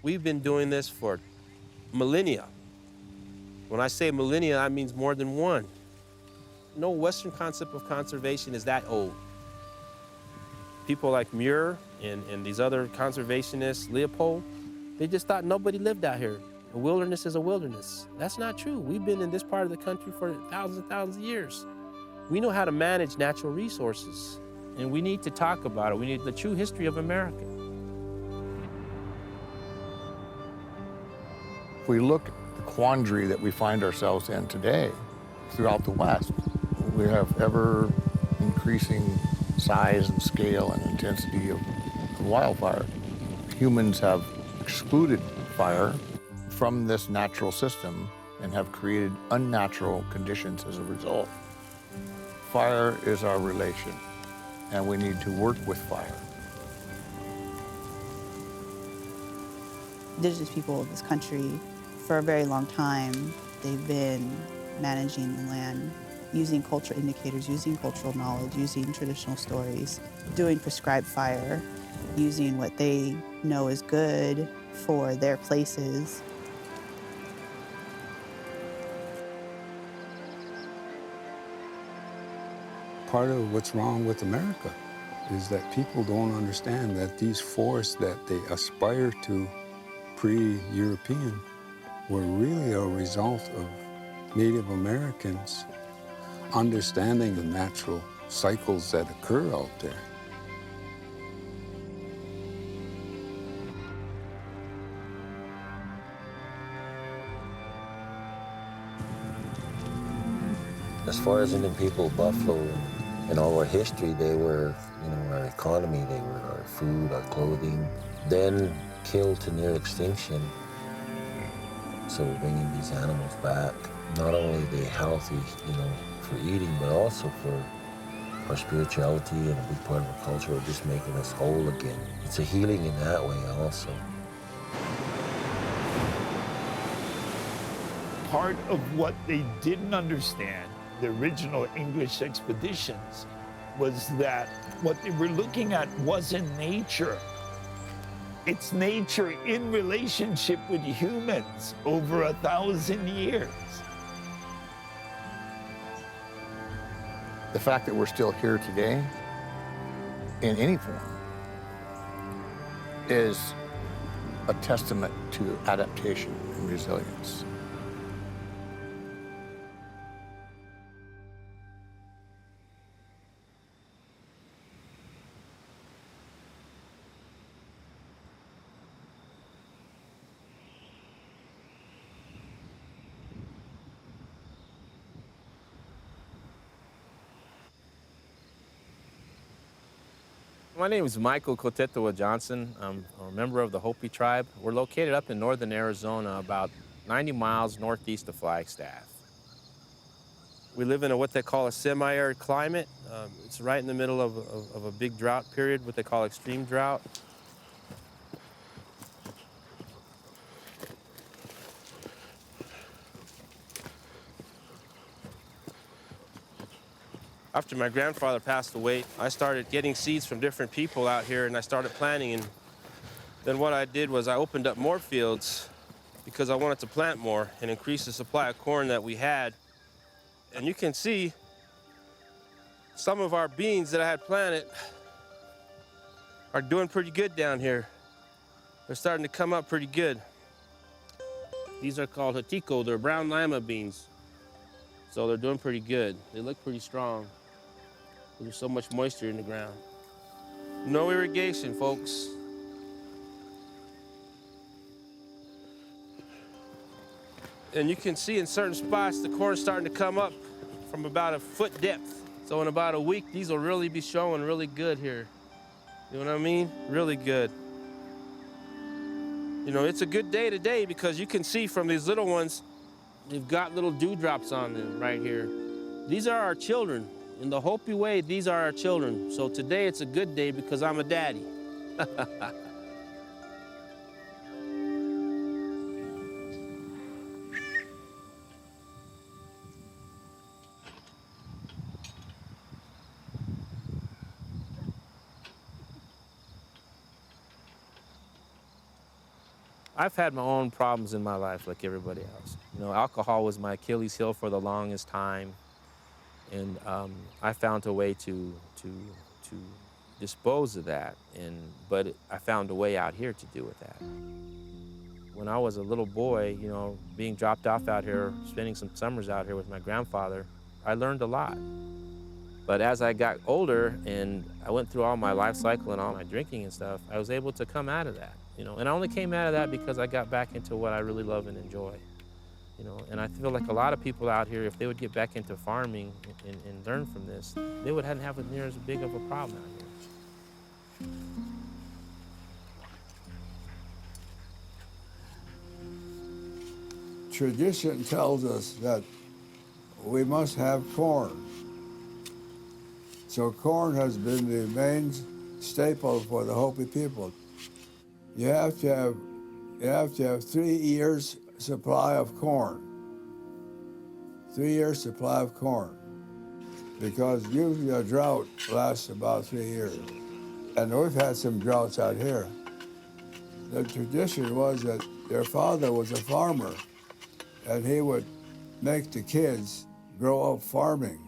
We've been doing this for millennia. When I say millennia, that means more than one. No Western concept of conservation is that old. People like Muir and these other conservationists, Leopold, they just thought nobody lived out here. A wilderness is a wilderness. That's not true. We've been in this part of the country for thousands and thousands of years. We know how to manage natural resources, and we need to talk about it. We need the true history of America. If we look at the quandary that we find ourselves in today throughout the West, we have ever increasing size and scale and intensity of wildfire. Humans have excluded fire from this natural system and have created unnatural conditions as a result. Fire is our relation, and we need to work with fire. Indigenous people of this country, for a very long time, they've been managing the land, using cultural indicators, using cultural knowledge, using traditional stories, doing prescribed fire, using what they know is good for their places. Part of what's wrong with America is that people don't understand that these forests that they aspire to pre-European were really a result of Native Americans understanding the natural cycles that occur out there. As far as Indian people, buffalo, in all our history, they were, our economy, they were our food, our clothing, then killed to near extinction. So we're bringing these animals back, not only the healthy, for eating, but also for our spirituality and a big part of our culture of just making us whole again. It's a healing in that way also. Part of what they didn't understand, the original English expeditions, was that what they were looking at wasn't nature. It's nature in relationship with humans over 1,000 years. The fact that we're still here today, in any form, is a testament to adaptation and resilience. My name is Michael Kotetowa Johnson. I'm a member of the Hopi tribe. We're located up in northern Arizona, about 90 miles northeast of Flagstaff. We live in what they call a semi-arid climate. It's right in the middle of a big drought period, what they call extreme drought. After my grandfather passed away, I started getting seeds from different people out here, and I started planting. And then what I did was I opened up more fields because I wanted to plant more and increase the supply of corn that we had. And you can see some of our beans that I had planted are doing pretty good down here. They're starting to come up pretty good. These are called hatiko. They're brown lima beans. So they're doing pretty good. They look pretty strong. There's so much moisture in the ground. No irrigation, folks. And you can see in certain spots the corn's starting to come up from about a foot depth. So in about a week, these will really be showing really good here. You know what I mean? Really good. It's a good day today because you can see from these little ones, they've got little dewdrops on them right here. These are our children. In the Hopi way, these are our children. So today it's a good day because I'm a daddy. I've had my own problems in my life like everybody else. You know, alcohol was my Achilles heel for the longest time. And I found a way to dispose of that. But I found a way out here to deal with that. When I was a little boy, you know, being dropped off out here, spending some summers out here with my grandfather, I learned a lot. But as I got older and I went through all my life cycle and all my drinking and stuff, I was able to come out of that, you know. And I only came out of that because I got back into what I really love and enjoy, you know. And I feel like a lot of people out here, if they would get back into farming and learn from this, they wouldn't have it near as big of a problem out here. Tradition tells us that we must have corn. So corn has been the main staple for the Hopi people. You have to have 3 years supply of corn. 3 years supply of corn. Because usually a drought lasts about 3 years. And we've had some droughts out here. The tradition was that their father was a farmer, and he would make the kids grow up farming.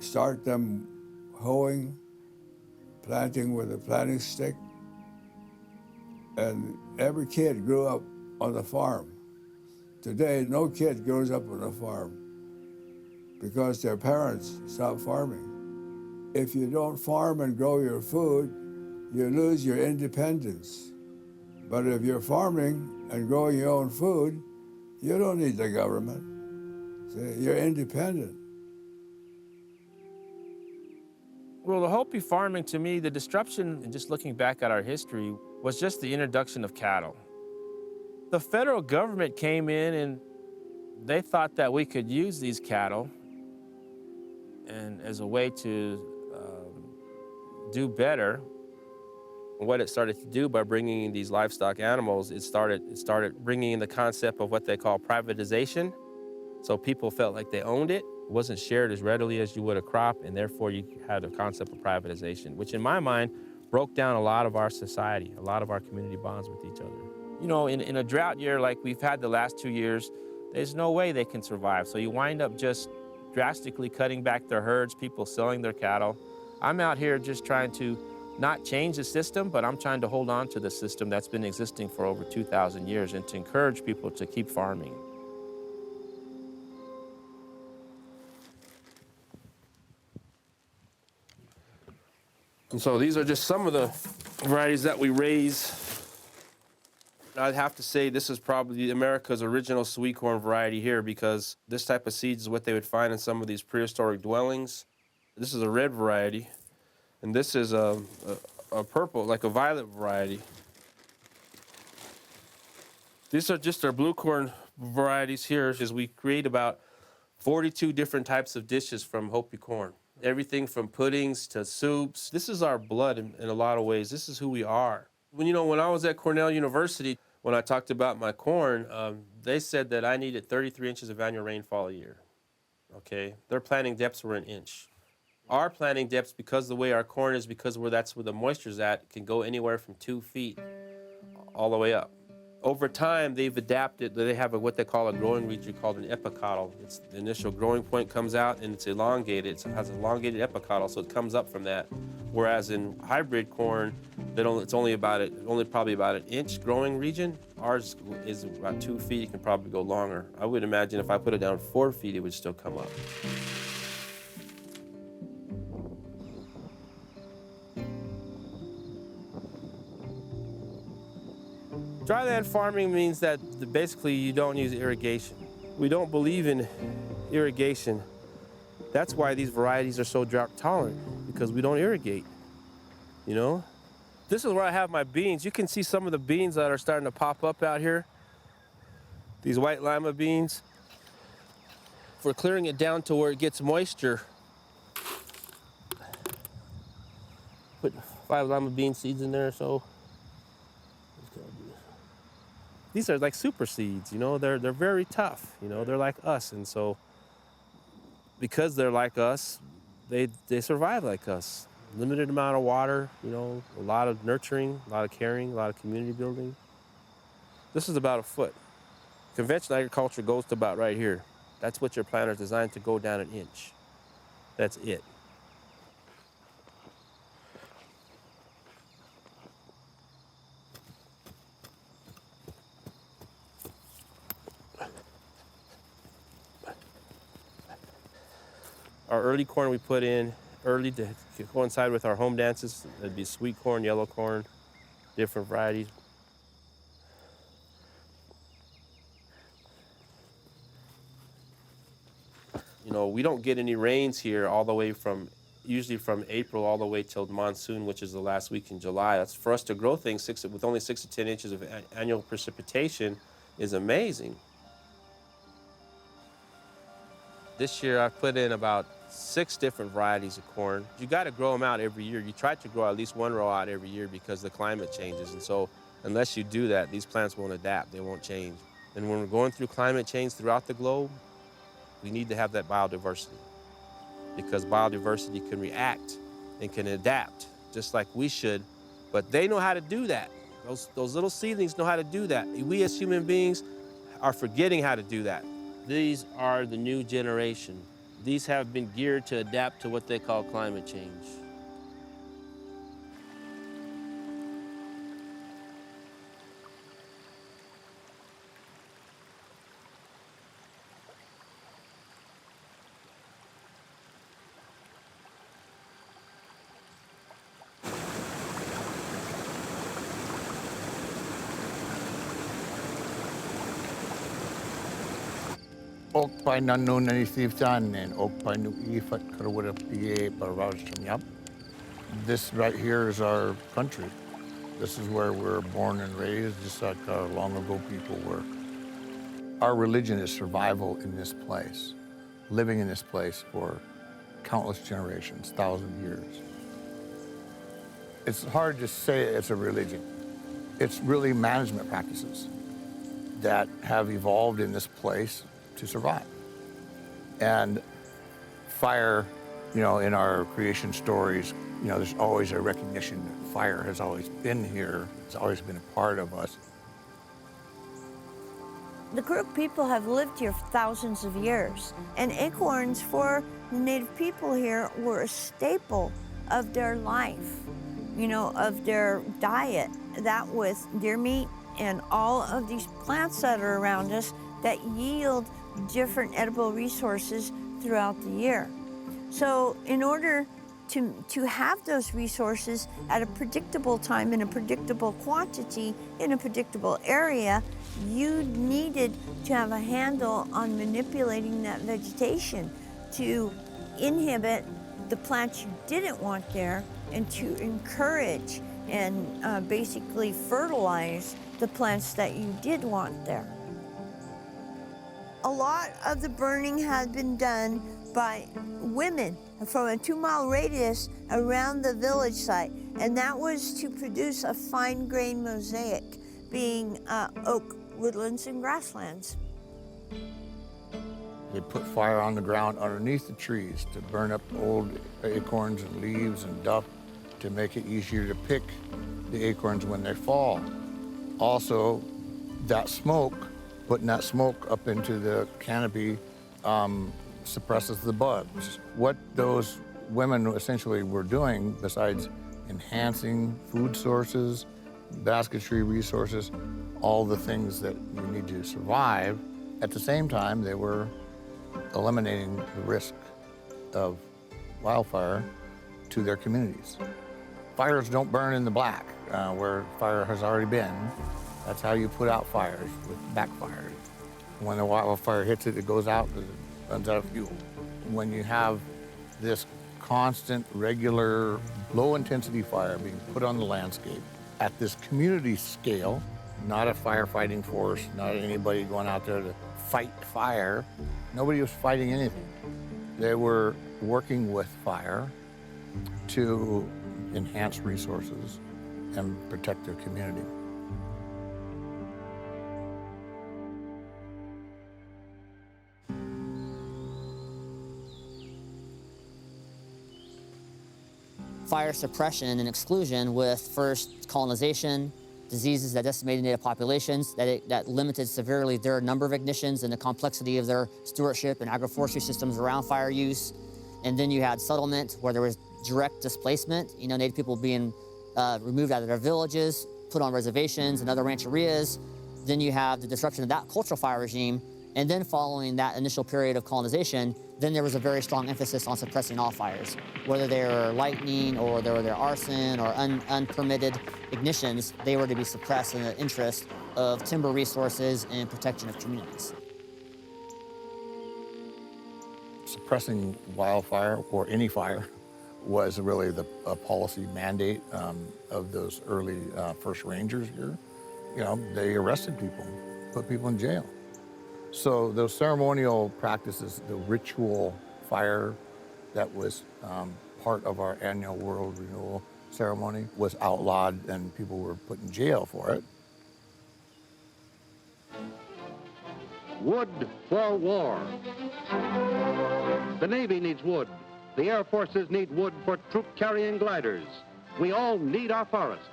Start them hoeing, planting with a planting stick, and every kid grew up on the farm. Today, no kid grows up on a farm because their parents stopped farming. If you don't farm and grow your food, you lose your independence. But if you're farming and growing your own food, you don't need the government. See, you're independent. Well, the Hopi farming, to me, the disruption, and just looking back at our history, was just the introduction of cattle. The federal government came in and they thought that we could use these cattle and as a way to do better. What it started to do by bringing in these livestock animals, it started bringing in the concept of what they call privatization. So people felt like they owned it. It wasn't shared as readily as you would a crop, and therefore you had a concept of privatization, which in my mind broke down a lot of our society, a lot of our community bonds with each other. You know, in a drought year like we've had the last 2 years, there's no way they can survive. So you wind up just drastically cutting back their herds, people selling their cattle. I'm out here just trying to not change the system, but I'm trying to hold on to the system that's been existing for over 2,000 years and to encourage people to keep farming. And so these are just some of the varieties that we raise. I'd have to say this is probably America's original sweet corn variety here, because this type of seeds is what they would find in some of these prehistoric dwellings. This is a red variety, and this is a purple, like a violet variety. These are just our blue corn varieties here, as we create about 42 different types of dishes from Hopi corn. Everything from puddings to soups. This is our blood in a lot of ways. This is who we are. When I was at Cornell University, when I talked about my corn, they said that I needed 33 inches of annual rainfall a year. Okay, their planting depths were an inch. Our planting depths, because the way our corn is, because that's where the moisture's at, can go anywhere from 2 feet all the way up. Over time, they've adapted. They have what they call a growing region called an epicotyle. It's the initial growing point comes out and it's elongated. It has an elongated epicotyle, so it comes up from that. Whereas in hybrid corn, it's only probably about an inch growing region. Ours is about 2 feet. It can probably go longer. I would imagine if I put it down 4 feet, it would still come up. Dryland farming means that basically you don't use irrigation. We don't believe in irrigation. That's why these varieties are so drought tolerant, because we don't irrigate, you know? This is where I have my beans. You can see some of the beans that are starting to pop up out here. These white lima beans. If we're clearing it down to where it gets moisture, put 5 lima bean seeds in there or so. These are like super seeds, you know, they're very tough, you know, they're like us. And so because they're like us, they survive like us. Limited amount of water, you know, a lot of nurturing, a lot of caring, a lot of community building. This is about a foot. Conventional agriculture goes to about right here. That's what your planter is designed to go down an inch. That's it. Our early corn we put in early to coincide with our home dances. That'd be sweet corn, yellow corn, different varieties. You know, we don't get any rains here all the way from, usually from April all the way till monsoon, which is the last week in July. That's for us to grow things with only 6 to 10 inches of annual precipitation is amazing. This year I put in about 6 different varieties of corn. You got to grow them out every year. You try to grow at least one row out every year because the climate changes. And so unless you do that, these plants won't adapt. They won't change. And when we're going through climate change throughout the globe, we need to have that biodiversity because biodiversity can react and can adapt just like we should, but they know how to do that. Those little seedlings know how to do that. We as human beings are forgetting how to do that. These are the new generation. These have been geared to adapt to what they call climate change. Ok pai nanu nani siftan and ok pai nu ifat karawara pie barajam. This right here is our country. This is where we're born and raised, just like our long ago people were. Our religion is survival in this place, living in this place for countless generations, 1,000 years. It's hard to say it's a religion. It's really management practices that have evolved in this place to survive. And fire, you know, in our creation stories, you know, there's always a recognition that fire has always been here. It's always been a part of us. The Karuk people have lived here for thousands of years, and acorns for the native people here were a staple of their life, you know, of their diet. That with deer meat and all of these plants that are around us that yield different edible resources throughout the year. So in order to have those resources at a predictable time in a predictable quantity in a predictable area, you needed to have a handle on manipulating that vegetation to inhibit the plants you didn't want there and to encourage and basically fertilize the plants that you did want there. A lot of the burning had been done by women from a 2-mile radius around the village site, and that was to produce a fine-grained mosaic, being oak, woodlands, and grasslands. They put fire on the ground underneath the trees to burn up old acorns and leaves and duff to make it easier to pick the acorns when they fall. Also, that smoke, putting that smoke up into the canopy suppresses the bugs. What those women essentially were doing, besides enhancing food sources, basketry resources, all the things that you need to survive, at the same time, they were eliminating the risk of wildfire to their communities. Fires don't burn in the black, where fire has already been. That's how you put out fires, with backfires. When the wildfire hits it, it goes out, it runs out of fuel. When you have this constant, regular, low-intensity fire being put on the landscape at this community scale, not a firefighting force, not anybody going out there to fight fire. Nobody was fighting anything. They were working with fire to enhance resources and protect their community. Fire suppression and exclusion with first colonization, diseases that decimated native populations, that limited severely their number of ignitions and the complexity of their stewardship and agroforestry systems around fire use. And then you had settlement, where there was direct displacement, Native people being removed out of their villages, put on reservations and other rancherias. Then you have the disruption of that cultural fire regime. And then following that initial period of colonization, then there was a very strong emphasis on suppressing all fires, whether they were lightning or they were arson or unpermitted ignitions. They were to be suppressed in the interest of timber resources and protection of communities. Suppressing wildfire, or any fire, was really a policy mandate of those early first rangers here. They arrested people, put people in jail. So those ceremonial practices, the ritual fire that was part of our annual world renewal ceremony, was outlawed and people were put in jail for it. Wood for war. The Navy needs wood. The Air Forces need wood for troop-carrying gliders. We all need our forests.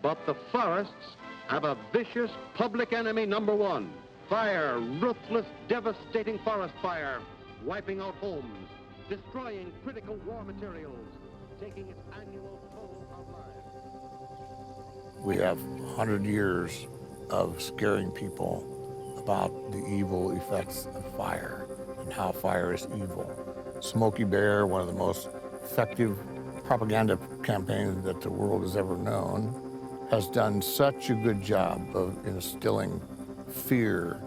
But the forests have a vicious public enemy number one. Fire, ruthless, devastating forest fire, wiping out homes, destroying critical war materials, taking its annual toll of lives. We have 100 years of scaring people about the evil effects of fire and how fire is evil. Smokey Bear, one of the most effective propaganda campaigns that the world has ever known, has done such a good job of instilling fear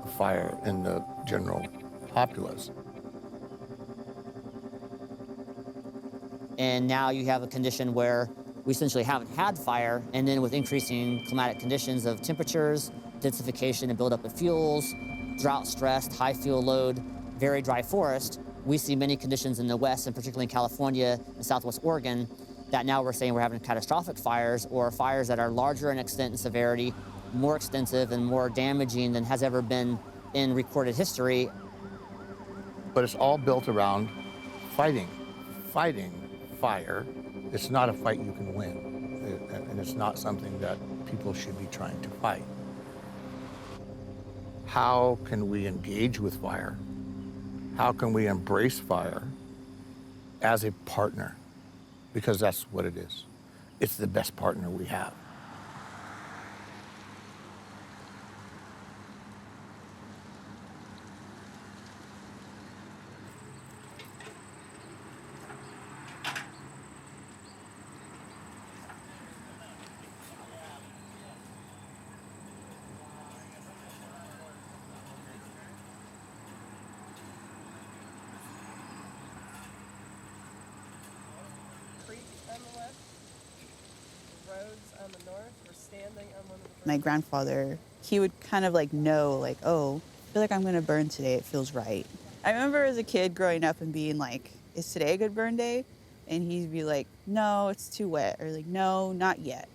of fire in the general populace. And now you have a condition where we essentially haven't had fire, and then with increasing climatic conditions of temperatures, densification and buildup of fuels, drought-stressed, high fuel load, very dry forest, we see many conditions in the West, and particularly in California and Southwest Oregon, that now we're saying we're having catastrophic fires, or fires that are larger in extent and severity, more extensive and more damaging than has ever been in recorded history. But it's all built around fighting fire. It's not a fight you can win, and it's not something that people should be trying to fight. How can we engage with fire? How can we embrace fire as a partner? Because that's what it is. It's the best partner we have. My grandfather, he would kind of know, oh, I feel like I'm gonna burn today, it feels right. I remember as a kid growing up and being like, is today a good burn day? And he'd be like, no, it's too wet, or no, not yet.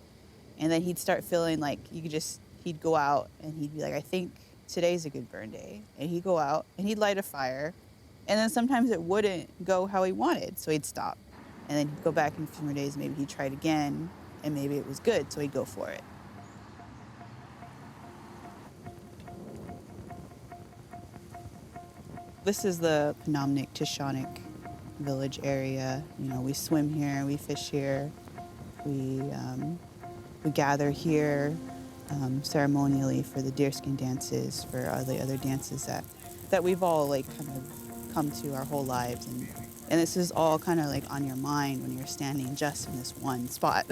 And then he'd start feeling like he'd go out and he'd be like, I think today's a good burn day. And he'd go out and he'd light a fire. And then sometimes it wouldn't go how he wanted, so he'd stop. And then he'd go back in a few more days, maybe he'd try it again, and maybe it was good, so he'd go for it. This is the Menominee Tishonic village area. We swim here, we fish here, we gather here ceremonially for the deerskin dances, for all the other dances that we've all kind of come to our whole lives. And this is all kind of on your mind when you're standing just in this one spot.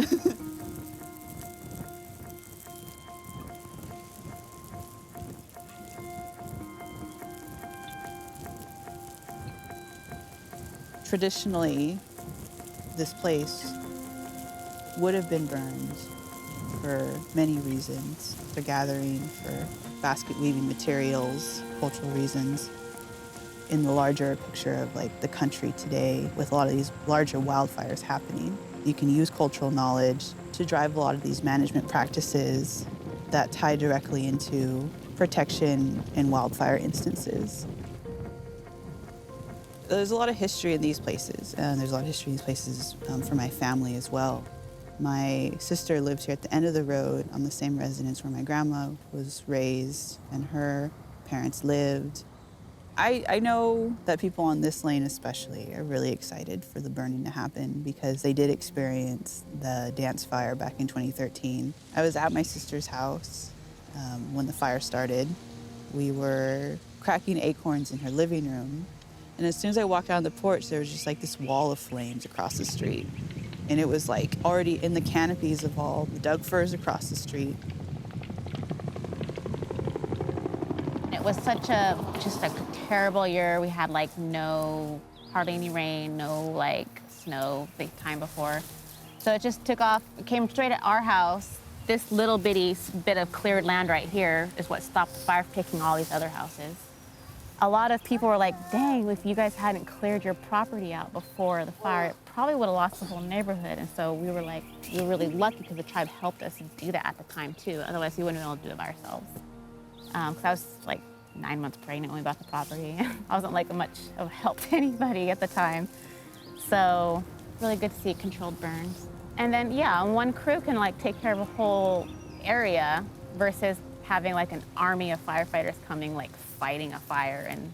Traditionally, this place would have been burned for many reasons, for gathering, for basket weaving materials, cultural reasons. In the larger picture of the country today, with a lot of these larger wildfires happening, you can use cultural knowledge to drive a lot of these management practices that tie directly into protection in wildfire instances. There's a lot of history in these places, and there's a lot of history in these places for my family as well. My sister lives here at the end of the road on the same residence where my grandma was raised and her parents lived. I know that people on this lane especially are really excited for the burning to happen because they did experience the dance fire back in 2013. I was at my sister's house when the fire started. We were cracking acorns in her living room. And as soon as I walked out on the porch, there was just like this wall of flames across the street. And it was like already in the canopies of all the Doug firs across the street. It was just a terrible year. We had like hardly any rain, no like snow the time before. So it just took off, it came straight at our house. This little bitty bit of cleared land right here is what stopped the fire from taking all these other houses. A lot of people were like, dang, if you guys hadn't cleared your property out before the fire, it probably would have lost the whole neighborhood. And so we were really lucky because the tribe helped us do that at the time too. Otherwise we wouldn't have been able to do it by ourselves. Because I was like 9 months pregnant when we bought the property. I wasn't like much of a help to anybody at the time. So really good to see controlled burns. And then yeah, one crew can like take care of a whole area versus having like an army of firefighters coming like fighting a fire. And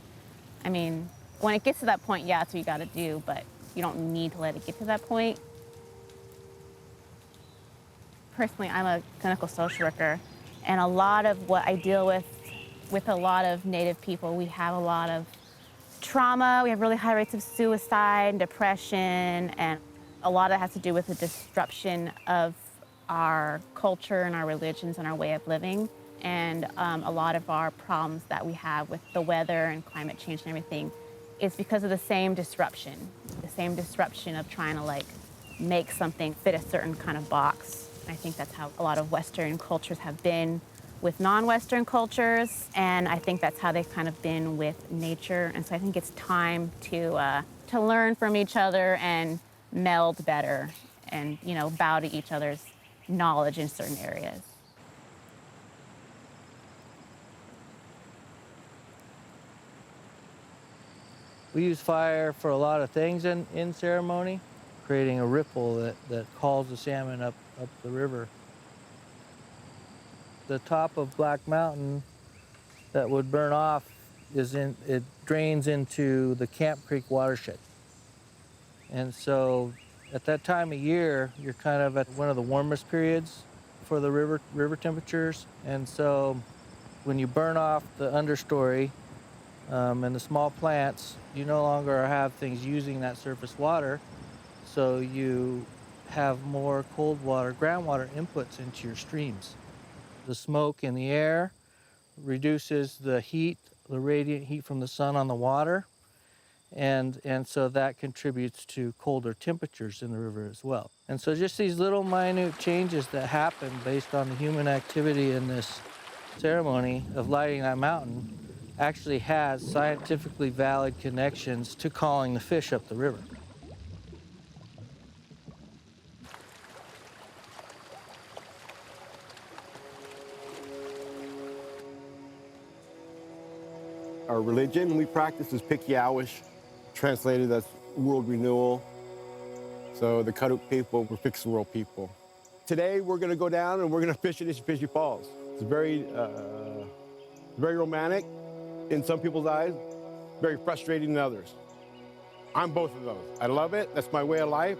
I mean, when it gets to that point, yeah, that's what you gotta do, but you don't need to let it get to that point. Personally, I'm a clinical social worker, and a lot of what I deal with a lot of Native people, we have a lot of trauma. We have really high rates of suicide and depression, and a lot of it has to do with the disruption of our culture and our religions and our way of living. And a lot of our problems that we have with the weather and climate change and everything is because of the same disruption of trying to like make something fit a certain kind of box. I think that's how a lot of Western cultures have been with non-Western cultures, and I think that's how they've kind of been with nature. And so I think it's time to learn from each other and meld better and, you know, bow to each other's knowledge in certain areas. We use fire for a lot of things in ceremony, creating a ripple that calls the salmon up the river. The top of Black Mountain that would burn off it drains into the Camp Creek watershed. And so at that time of year, you're kind of at one of the warmest periods for the river temperatures. And so when you burn off the understory and the small plants, you no longer have things using that surface water. So you have more cold water, groundwater inputs into your streams. The smoke in the air reduces the heat, the radiant heat from the sun on the water, and so that contributes to colder temperatures in the river as well. And so just these little minute changes that happen based on the human activity in this ceremony of lighting that mountain actually has scientifically valid connections to calling the fish up the river. Our religion we practice is Pikiawish, translated as world renewal. So the Karuk people were fix the world people. Today we're going to go down and we're going to fish at Ishipishi Falls. It's very romantic in some people's eyes, very frustrating in others. I'm both of those. I love it, that's my way of life,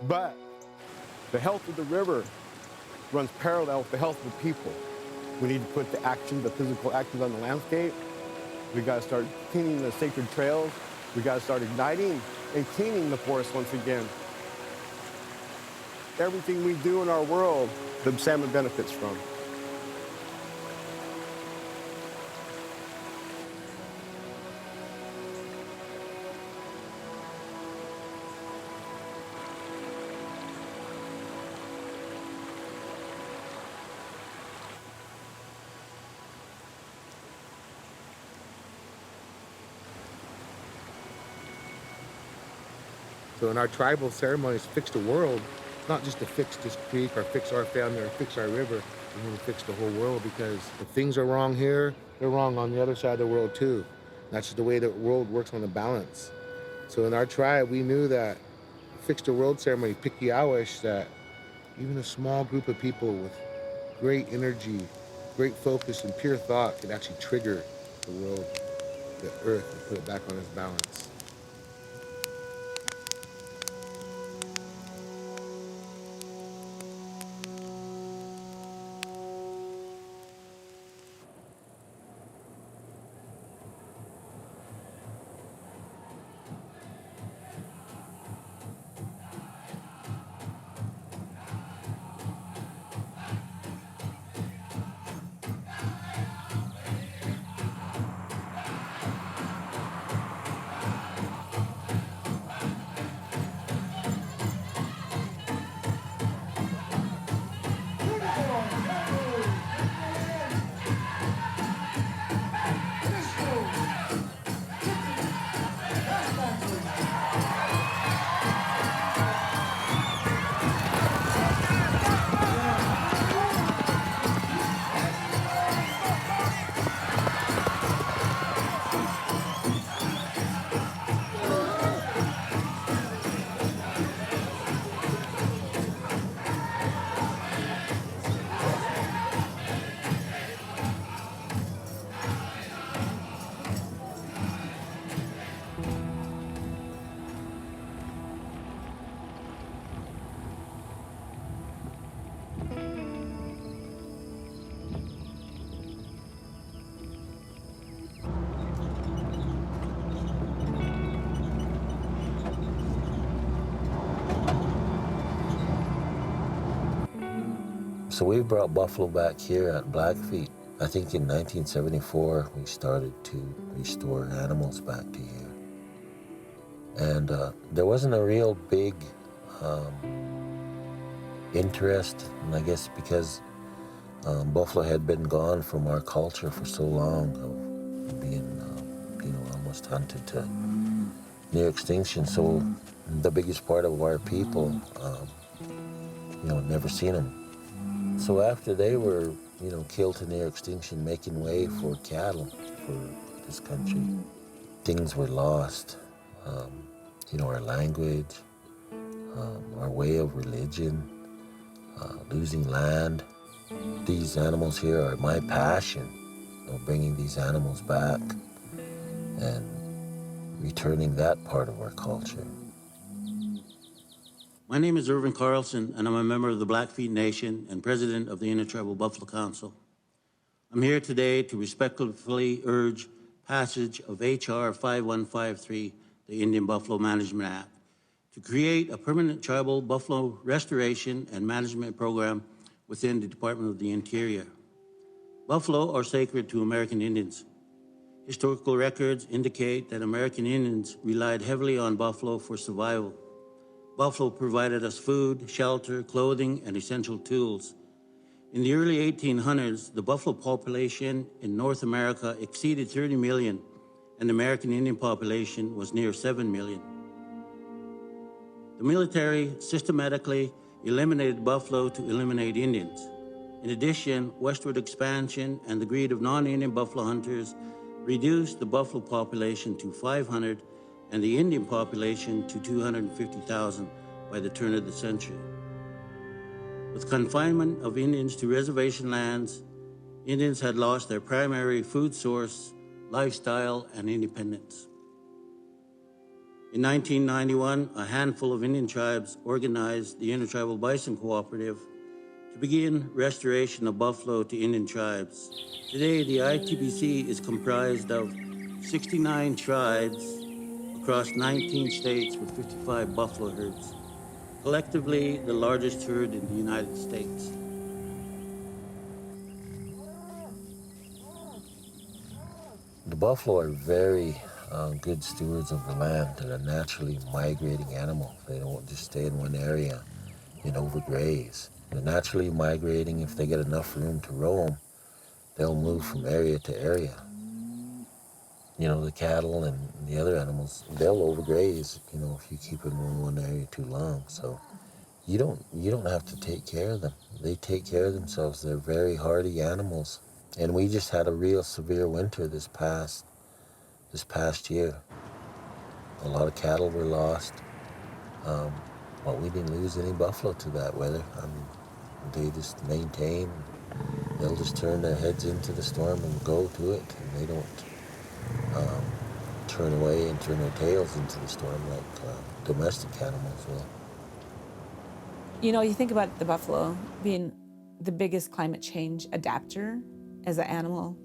but the health of the river runs parallel with the health of the people. We need to put the physical actions on the landscape. We got to start cleaning the sacred trails. We got to start igniting and cleaning the forest once again. Everything we do in our world, the salmon benefits from. So in our tribal ceremonies, fix the world, not just to fix this creek or fix our family or fix our river. We need to fix the whole world, because if things are wrong here, they're wrong on the other side of the world too. That's just the way the world works on the balance. So in our tribe, we knew that fix the world ceremony, Pikiawish, that Even a small group of people with great energy, great focus, and pure thought can actually trigger the world, the earth, and put it back on its balance. So we brought buffalo back here at Blackfeet. I think in 1974 we started to restore animals back to here. And there wasn't a real big interest, and I guess because buffalo had been gone from our culture for so long, of being almost hunted to near extinction. So the biggest part of our people, never seen them. So after they were, killed to near extinction, making way for cattle for this country, things were lost. Our language, our way of religion, losing land. These animals here are my passion, bringing these animals back and returning that part of our culture. My name is Irvin Carlson, and I'm a member of the Blackfeet Nation and president of the Intertribal Buffalo Council. I'm here today to respectfully urge passage of H.R. 5153, the Indian Buffalo Management Act, to create a permanent tribal buffalo restoration and management program within the Department of the Interior. Buffalo are sacred to American Indians. Historical records indicate that American Indians relied heavily on buffalo for survival. Buffalo provided us food, shelter, clothing, and essential tools. In the early 1800s, the buffalo population in North America exceeded 30 million, and the American Indian population was near 7 million. The military systematically eliminated buffalo to eliminate Indians. In addition, westward expansion and the greed of non-Indian buffalo hunters reduced the buffalo population to 500 and the Indian population to 250,000 by the turn of the century. With confinement of Indians to reservation lands, Indians had lost their primary food source, lifestyle, and independence. In 1991, a handful of Indian tribes organized the Intertribal Bison Cooperative to begin restoration of buffalo to Indian tribes. Today, the ITBC is comprised of 69 tribes across 19 states with 55 buffalo herds, collectively the largest herd in the United States. The buffalo are very good stewards of the land. They're a naturally migrating animal. They don't just stay in one area and overgraze. They're naturally migrating. If they get enough room to roam, they'll move from area to area. The cattle and the other animals, they'll overgraze, if you keep them in one area too long. So you don't have to take care of them. They take care of themselves. They're very hardy animals. And we just had a real severe winter this past year. A lot of cattle were lost. But we didn't lose any buffalo to that weather. I mean, they just maintain. They'll just turn their heads into the storm and go to it, and they don't turn away and turn their tails into the storm like domestic animals will. You know, you think about the buffalo being the biggest climate change adapter as an animal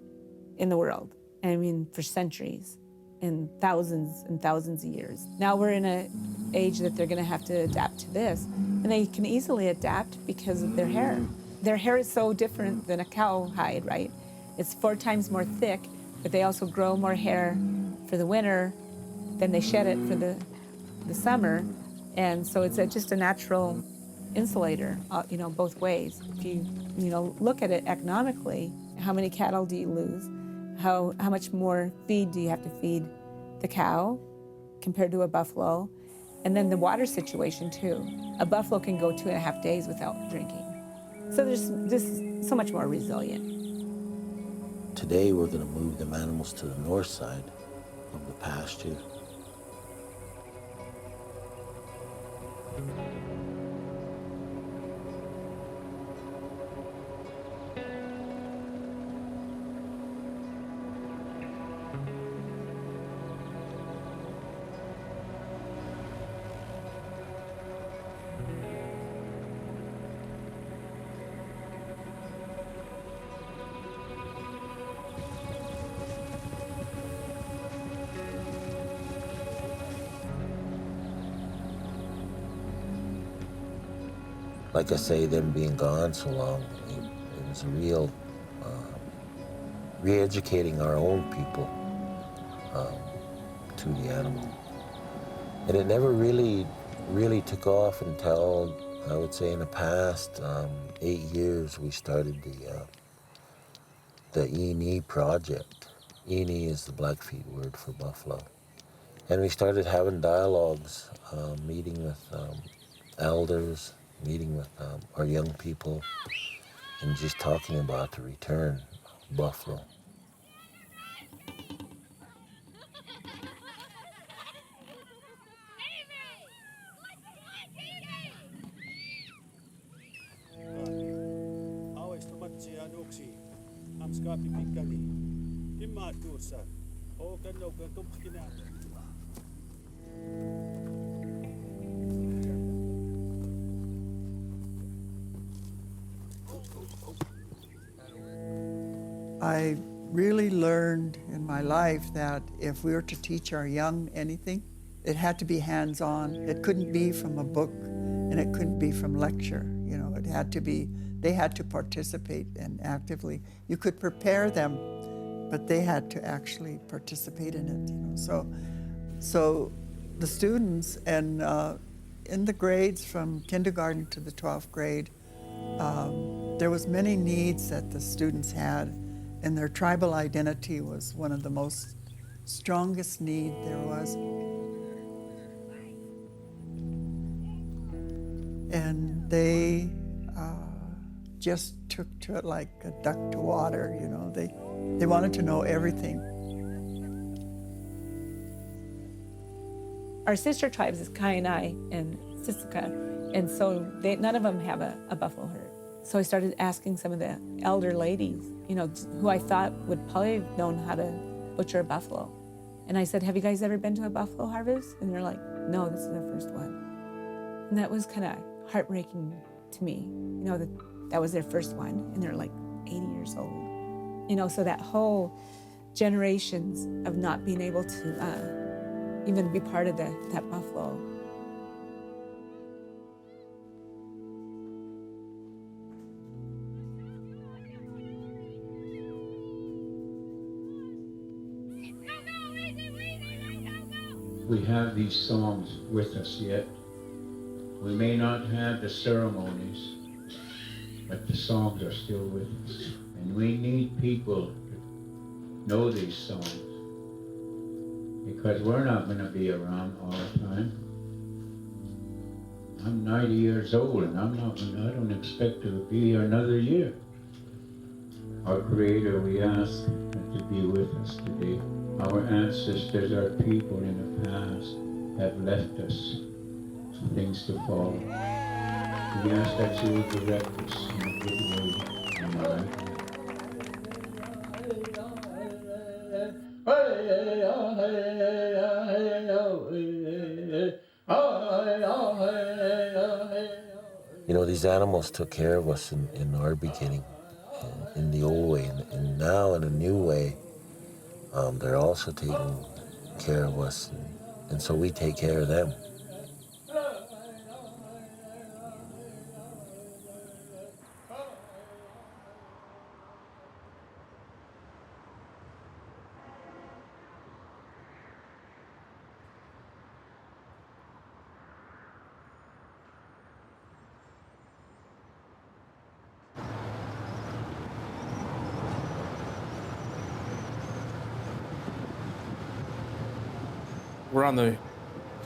in the world. I mean, for centuries and thousands of years. Now we're in an age that they're going to have to adapt to this. And they can easily adapt because of their hair. Their hair is so different than a cow hide, right? It's 4 times more thick, but they also grow more hair for the winter, then they shed it for the summer. And so it's just a natural insulator, you know, both ways. If you look at it economically, how many cattle do you lose? How much more feed do you have to feed the cow compared to a buffalo? And then the water situation too. A buffalo can go 2.5 days without drinking. So there's just so much more resilient. Today we're going to move them animals to the north side of the pasture. Like I say, them being gone so long, it was a real re-educating our own people to the animal. And it never really took off until, I would say, in the past 8 years, we started the E&E project. E&E is the Blackfeet word for buffalo. And we started having dialogues, meeting with elders, meeting with our young people, and just talking about the return of buffalo. I really learned in my life that if we were to teach our young anything, it had to be hands-on. It couldn't be from a book, and it couldn't be from lecture. You know, it had to be, they had to participate and actively. You could prepare them, but they had to actually participate in it. You know, so the students and in the grades from kindergarten to the 12th grade, there was many needs that the students had. And their tribal identity was one of the most strongest need there was. And they just took to it like a duck to water, you know. They wanted to know everything. Our sister tribes is Kainai and Sissica, and so none of them have a buffalo herd. So I started asking some of the elder ladies, you know, who I thought would probably have known how to butcher a buffalo. And I said, have you guys ever been to a buffalo harvest? And they're like, no, this is our first one. And that was kind of heartbreaking to me, you know, that was their first one, and they're like 80 years old. You know, so that whole generations of not being able to even be part of that buffalo. We have these songs with us yet. We may not have the ceremonies, but the songs are still with us. And we need people to know these songs, because we're not going to be around all the time. I'm 90 years old, and I don't expect to be here another year. Our Creator, we ask to be with us today. Our ancestors, our people in the past have left us. things to follow. We ask that you will direct us in a good way in life. You know, these animals took care of us in our beginning, in the old way, and now in a new way, they're also taking care of us, and so we take care of them. We're on the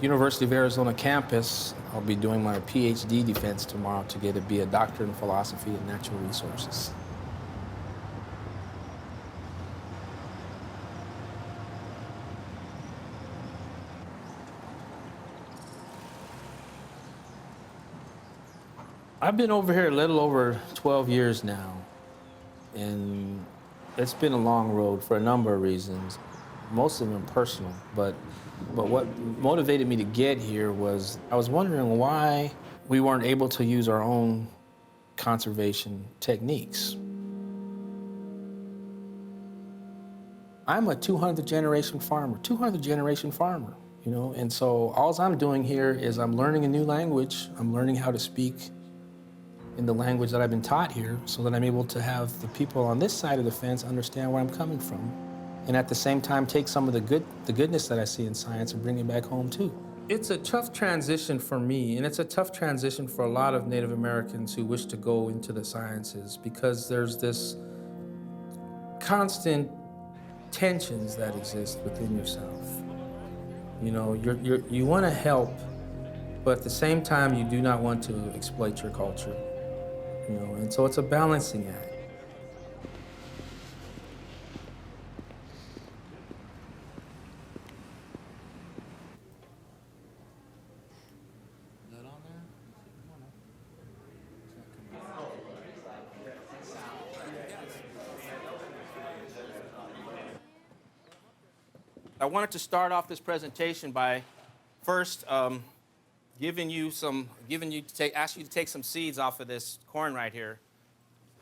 University of Arizona campus. I'll be doing my PhD defense tomorrow to get to be a doctorate in philosophy and natural resources. I've been over here a little over 12 years now, and it's been a long road for a number of reasons, most of them personal, but what motivated me to get here was I was wondering why we weren't able to use our own conservation techniques. I'm a 200th generation farmer, you know, and so all I'm doing here is I'm learning a new language. I'm learning how to speak in the language that I've been taught here so that I'm able to have the people on this side of the fence understand where I'm coming from, and at the same time take some of the goodness that I see in science and bring it back home too. It's a tough transition for me, and it's a tough transition for a lot of Native Americans who wish to go into the sciences, because there's this constant tensions that exist within yourself. You know, you want to help, but at the same time you do not want to exploit your culture. You know, and so it's a balancing act. I wanted to start off this presentation by first ask you to take some seeds off of this corn right here,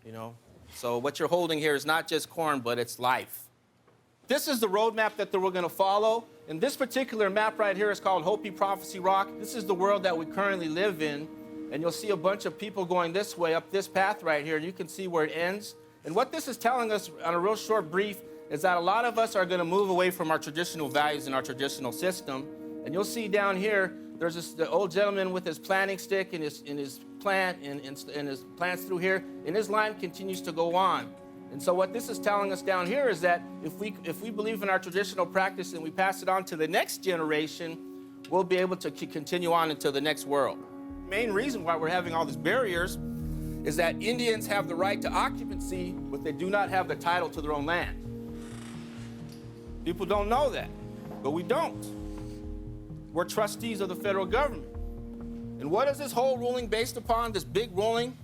you know. So what you're holding here is not just corn, but it's life. This is the roadmap that we're going to follow. And this particular map right here is called Hopi Prophecy Rock. This is the world that we currently live in. And you'll see a bunch of people going this way, up this path right here. You can see where it ends. And what this is telling us on a real short brief is that a lot of us are going to move away from our traditional values and our traditional system. And you'll see down here, there's the old gentleman with his planting stick and his plants through here, and his line continues to go on. And so what this is telling us down here is that if we believe in our traditional practice and we pass it on to the next generation, we'll be able to continue on into the next world. The main reason why we're having all these barriers is that Indians have the right to occupancy, but they do not have the title to their own land. People don't know that, but we don't. We're trustees of the federal government. And what is this whole ruling based upon, this big ruling?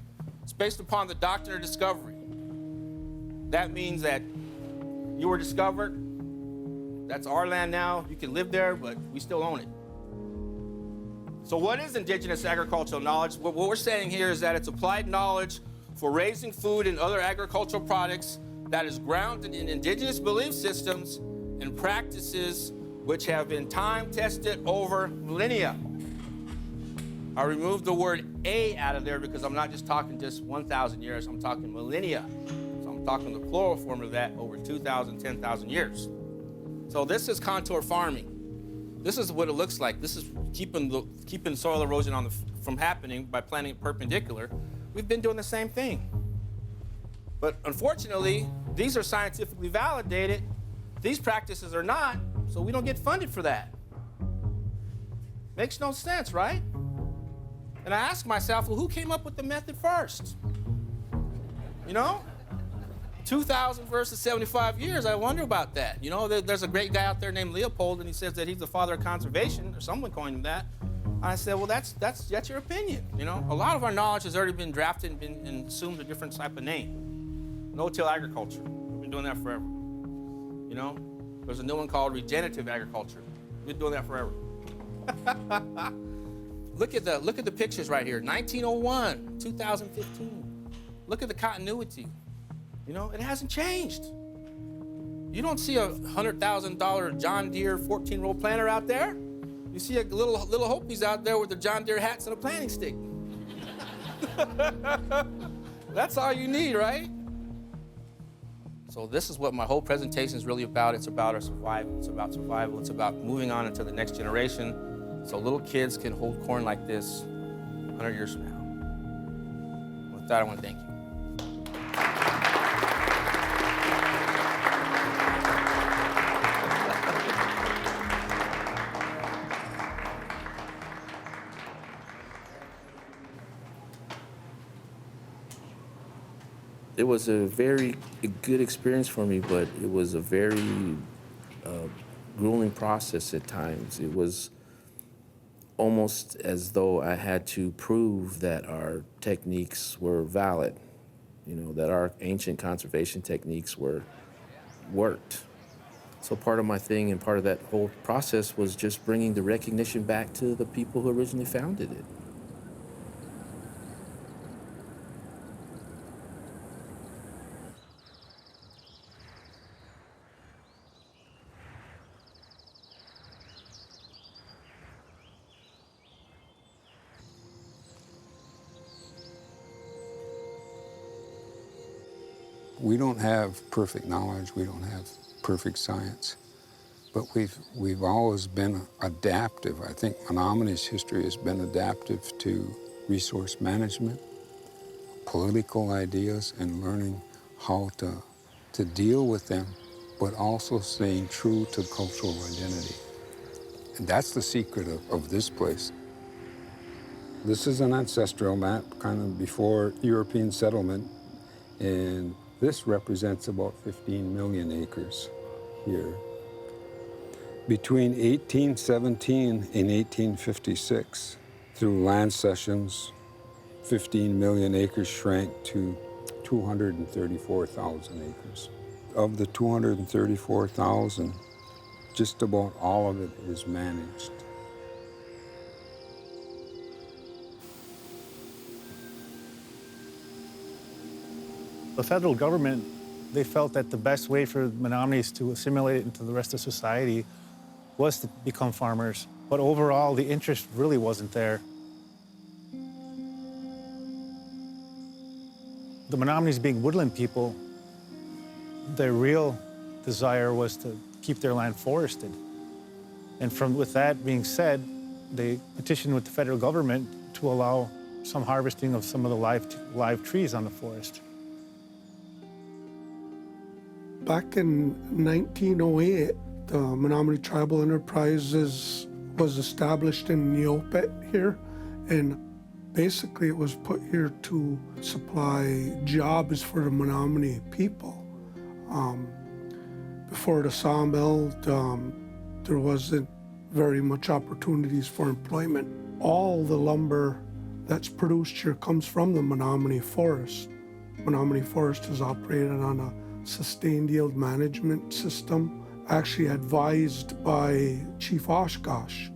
It's based upon the doctrine of discovery. That means that you were discovered, that's our land now, you can live there, but we still own it. So what is indigenous agricultural knowledge? What we're saying here is that it's applied knowledge for raising food and other agricultural products that is grounded in indigenous belief systems and practices which have been time-tested over millennia. I removed the word "a" out of there because I'm not just talking just 1,000 years, I'm talking millennia. So I'm talking the plural form of that over 2,000, 10,000 years. So this is contour farming. This is what it looks like. This is keeping soil erosion from happening by planting it perpendicular. We've been doing the same thing. But unfortunately, these are scientifically validated. These practices are not, so we don't get funded for that. Makes no sense, right? And I ask myself, well, who came up with the method first? You know? 2,000 versus 75 years, I wonder about that. You know, there's a great guy out there named Leopold, and he says that he's the father of conservation, or someone coined him that. I said, well, that's your opinion, you know? A lot of our knowledge has already been drafted and assumed a different type of name. No-till agriculture. We've been doing that forever. You know? There's a new one called regenerative agriculture. We've been doing that forever. Look at the pictures right here. 1901, 2015. Look at the continuity. You know, it hasn't changed. You don't see a $100,000 John Deere 14-row planter out there. You see a little Hopis out there with their John Deere hats and a planting stick. That's all you need, right? So this is what my whole presentation is really about. It's about our survival. It's about survival. It's about moving on into the next generation so little kids can hold corn like this 100 years from now. With that, I want to thank you. It was a very good experience for me, but it was a very grueling process at times. It was almost as though I had to prove that our techniques were valid, you know, that our ancient conservation techniques worked. So part of my thing and part of that whole process was just bringing the recognition back to the people who originally founded it. We don't have perfect knowledge, we don't have perfect science, but we've always been adaptive. I think Menominee's history has been adaptive to resource management, political ideas, and learning how to deal with them, but also staying true to cultural identity. And that's the secret of this place. This is an ancestral map, kind of before European settlement, and this represents about 15 million acres here. Between 1817 and 1856, through land cessions, 15 million acres shrank to 234,000 acres. Of the 234,000, just about all of it is managed. The federal government, they felt that the best way for Menominees to assimilate into the rest of society was to become farmers. But overall, the interest really wasn't there. The Menominees being woodland people, their real desire was to keep their land forested. And with that being said, they petitioned with the federal government to allow some harvesting of some of the live trees on the forest. Back in 1908, the Menominee Tribal Enterprises was established in Neopet here, and basically it was put here to supply jobs for the Menominee people. Before the sawmill, there wasn't very much opportunities for employment. All the lumber that's produced here comes from the Menominee Forest. Menominee Forest is operated on a sustained yield management system, actually advised by Chief Oshkosh.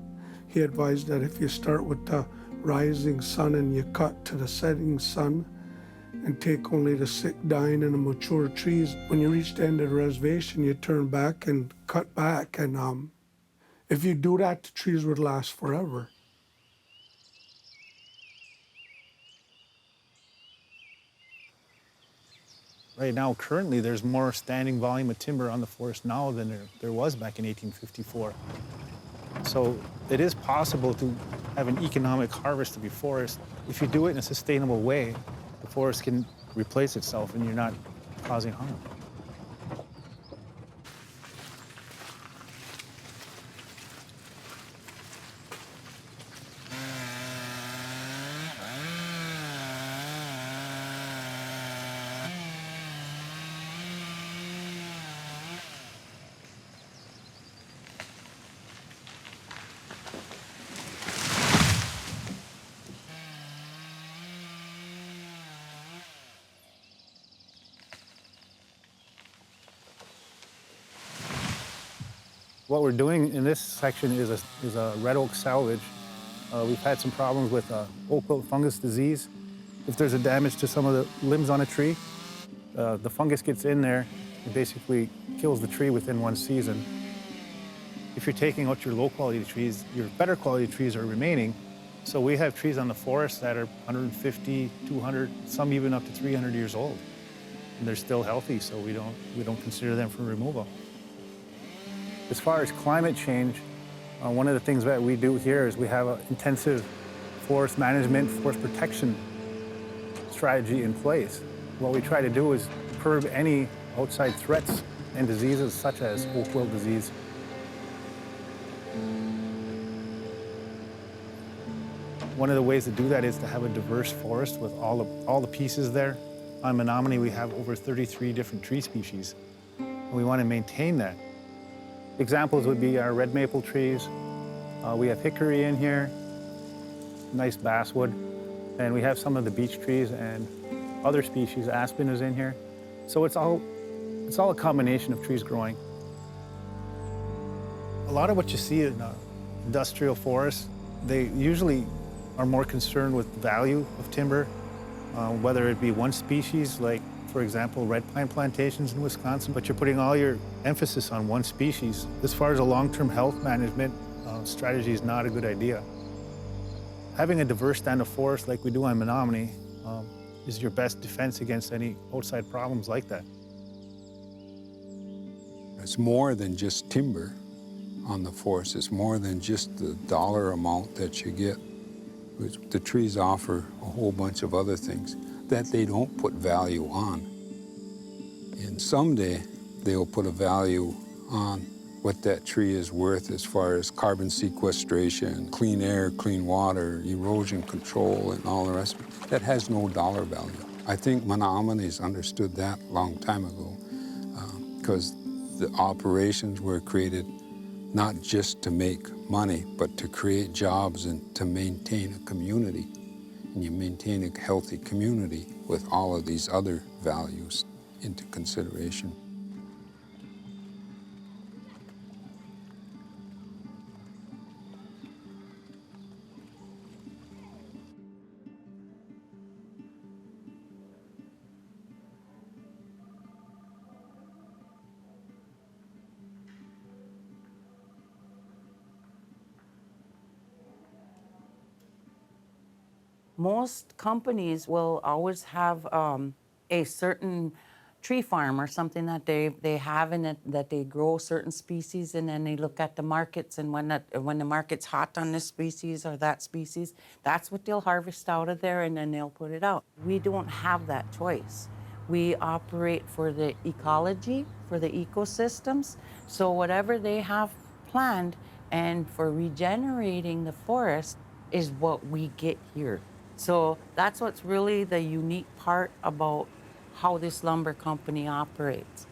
He advised that if you start with the rising sun and you cut to the setting sun and take only the sick, dying, and the mature trees, when you reach the end of the reservation, you turn back and cut back. And if you do that, the trees would last forever. Right now, currently, there's more standing volume of timber on the forest now than there was back in 1854. So it is possible to have an economic harvest of your forest. If you do it in a sustainable way, the forest can replace itself and you're not causing harm. What we're doing in this section is a red oak salvage. We've had some problems with oak wilt fungus disease. If there's a damage to some of the limbs on a tree, the fungus gets in there and basically kills the tree within one season. If you're taking out your low quality trees, your better quality trees are remaining. So we have trees on the forest that are 150, 200, some even up to 300 years old. And they're still healthy, so we don't consider them for removal. As far as climate change, one of the things that we do here is we have an intensive forest management, forest protection strategy in place. What we try to do is curb any outside threats and diseases such as oak wilt disease. One of the ways to do that is to have a diverse forest with all the pieces there. On Menominee, we have over 33 different tree species, and we want to maintain that. Examples would be our red maple trees. We have hickory in here, nice basswood, and we have some of the beech trees and other species. Aspen is in here. So it's all a combination of trees growing. A lot of what you see in industrial forests, they usually are more concerned with value of timber, whether it be one species, like, for example, red pine plantations in Wisconsin, but you're putting all your emphasis on one species. As far as a long-term health management strategy is not a good idea. Having a diverse stand of forest like we do on Menominee is your best defense against any outside problems like that. It's more than just timber on the forest. It's more than just the dollar amount that you get. The trees offer a whole bunch of other things that they don't put value on. And someday they'll put a value on what that tree is worth as far as carbon sequestration, clean air, clean water, erosion control, and all the rest of it. That has no dollar value. I think Menominee's understood that a long time ago because the operations were created not just to make money, but to create jobs and to maintain a community. And you maintain a healthy community with all of these other values into consideration. Most companies will always have a certain tree farm or something that they have in it, that they grow certain species, and then they look at the markets, and when the market's hot on this species or that species, that's what they'll harvest out of there, and then they'll put it out. We don't have that choice. We operate for the ecology, for the ecosystems, so whatever they have planned and for regenerating the forest is what we get here. So that's what's really the unique part about how this lumber company operates.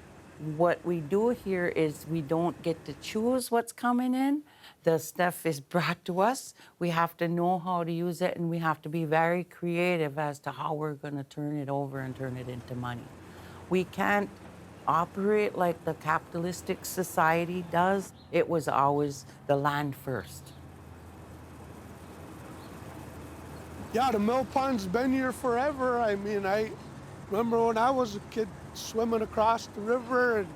What we do here is we don't get to choose what's coming in. The stuff is brought to us. We have to know how to use it, and we have to be very creative as to how we're going to turn it over and turn it into money. We can't operate like the capitalistic society does. It was always the land first. Yeah, the mill pond's been here forever. I mean, I remember when I was a kid swimming across the river and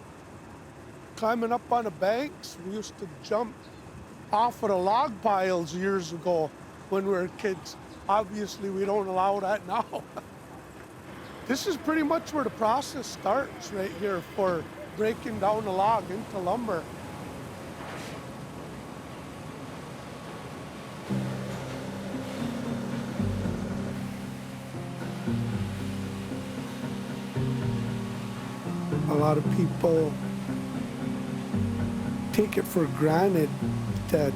climbing up on the banks. We used to jump off of the log piles years ago when we were kids. Obviously, we don't allow that now. This is pretty much where the process starts right here for breaking down the log into lumber. A lot of people take it for granted that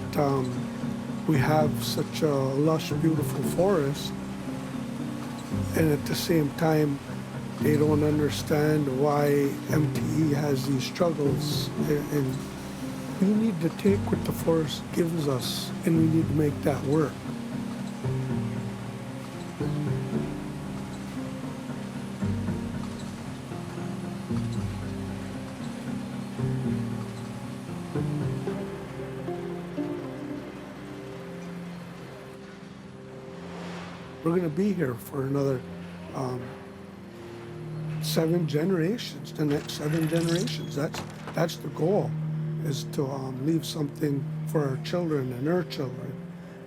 we have such a lush, beautiful forest, and at the same time, they don't understand why MTE has these struggles. And we need to take what the forest gives us, and we need to make that work. We're going to be here for another 7 generations, the next 7 generations. That's the goal, is to leave something for our children and their children.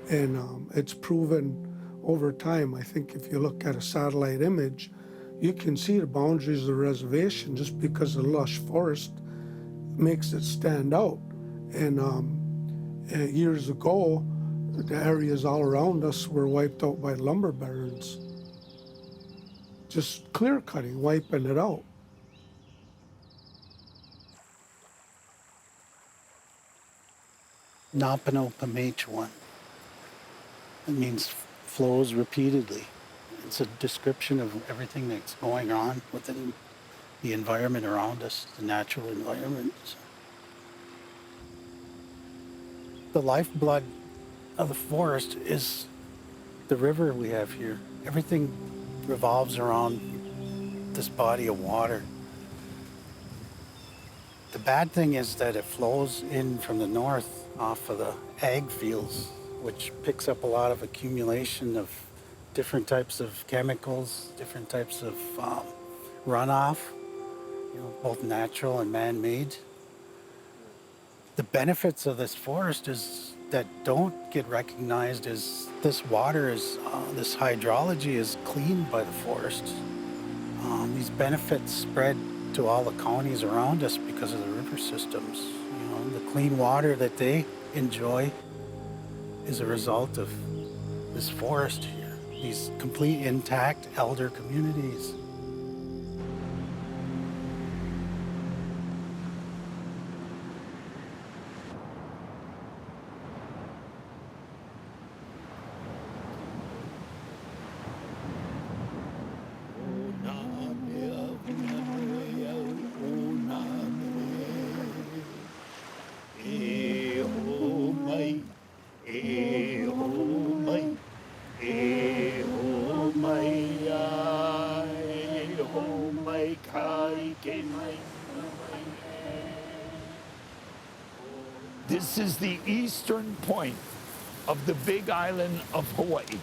And it's proven over time. I think if you look at a satellite image, you can see the boundaries of the reservation just because the lush forest makes it stand out. And years ago, the areas all around us were wiped out by lumber barons. Just clear cutting, wiping it out. Napano Pamech1. It means flows repeatedly. It's a description of everything that's going on within the environment around us, the natural environment. The lifeblood of the forest is the river we have here. Everything revolves around this body of water. The bad thing is that it flows in from the north off of the ag fields, which picks up a lot of accumulation of different types of chemicals, different types of runoff, both natural and man-made. The benefits of this forest is that don't get recognized as this water is, this hydrology is cleaned by the forest. These benefits spread to all the counties around us because of the river systems. The clean water that they enjoy is a result of this forest here, these complete intact elder communities. This is the eastern point of the big island of Hawaii.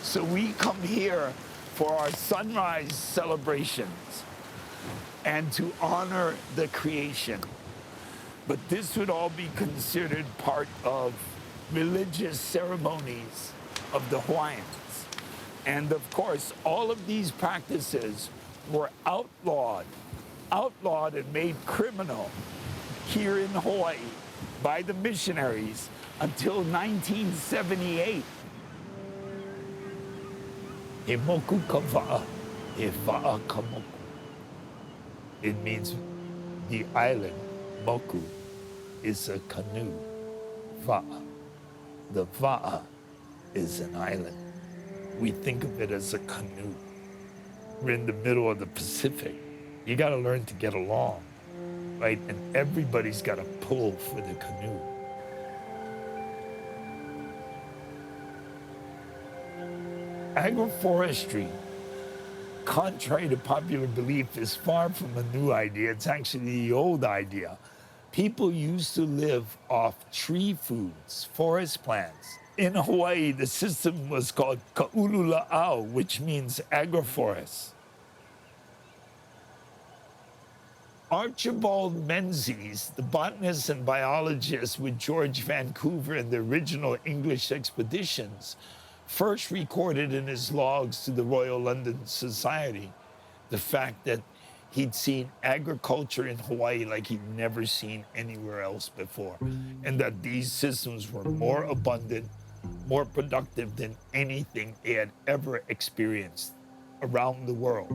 So we come here for our sunrise celebrations and to honor the creation. But this would all be considered part of religious ceremonies of the Hawaiians. And of course, all of these practices were outlawed and made criminal here in Hawaii by the missionaries until 1978. E moku ka wa'a, e wa'a ka moku. It means the island, moku, is a canoe, wa'a. The wa'a is an island. We think of it as a canoe. We're in the middle of the Pacific. You gotta learn to get along, right? And everybody's gotta pull for the canoe. Agroforestry, contrary to popular belief, is far from a new idea. It's actually the old idea. People used to live off tree foods, forest plants. In Hawaii, the system was called ka'ulula'au, which means agroforest. Archibald Menzies, the botanist and biologist with George Vancouver in the original English expeditions, first recorded in his logs to the Royal London Society the fact that he'd seen agriculture in Hawaii like he'd never seen anywhere else before, and that these systems were more abundant, more productive than anything they had ever experienced around the world.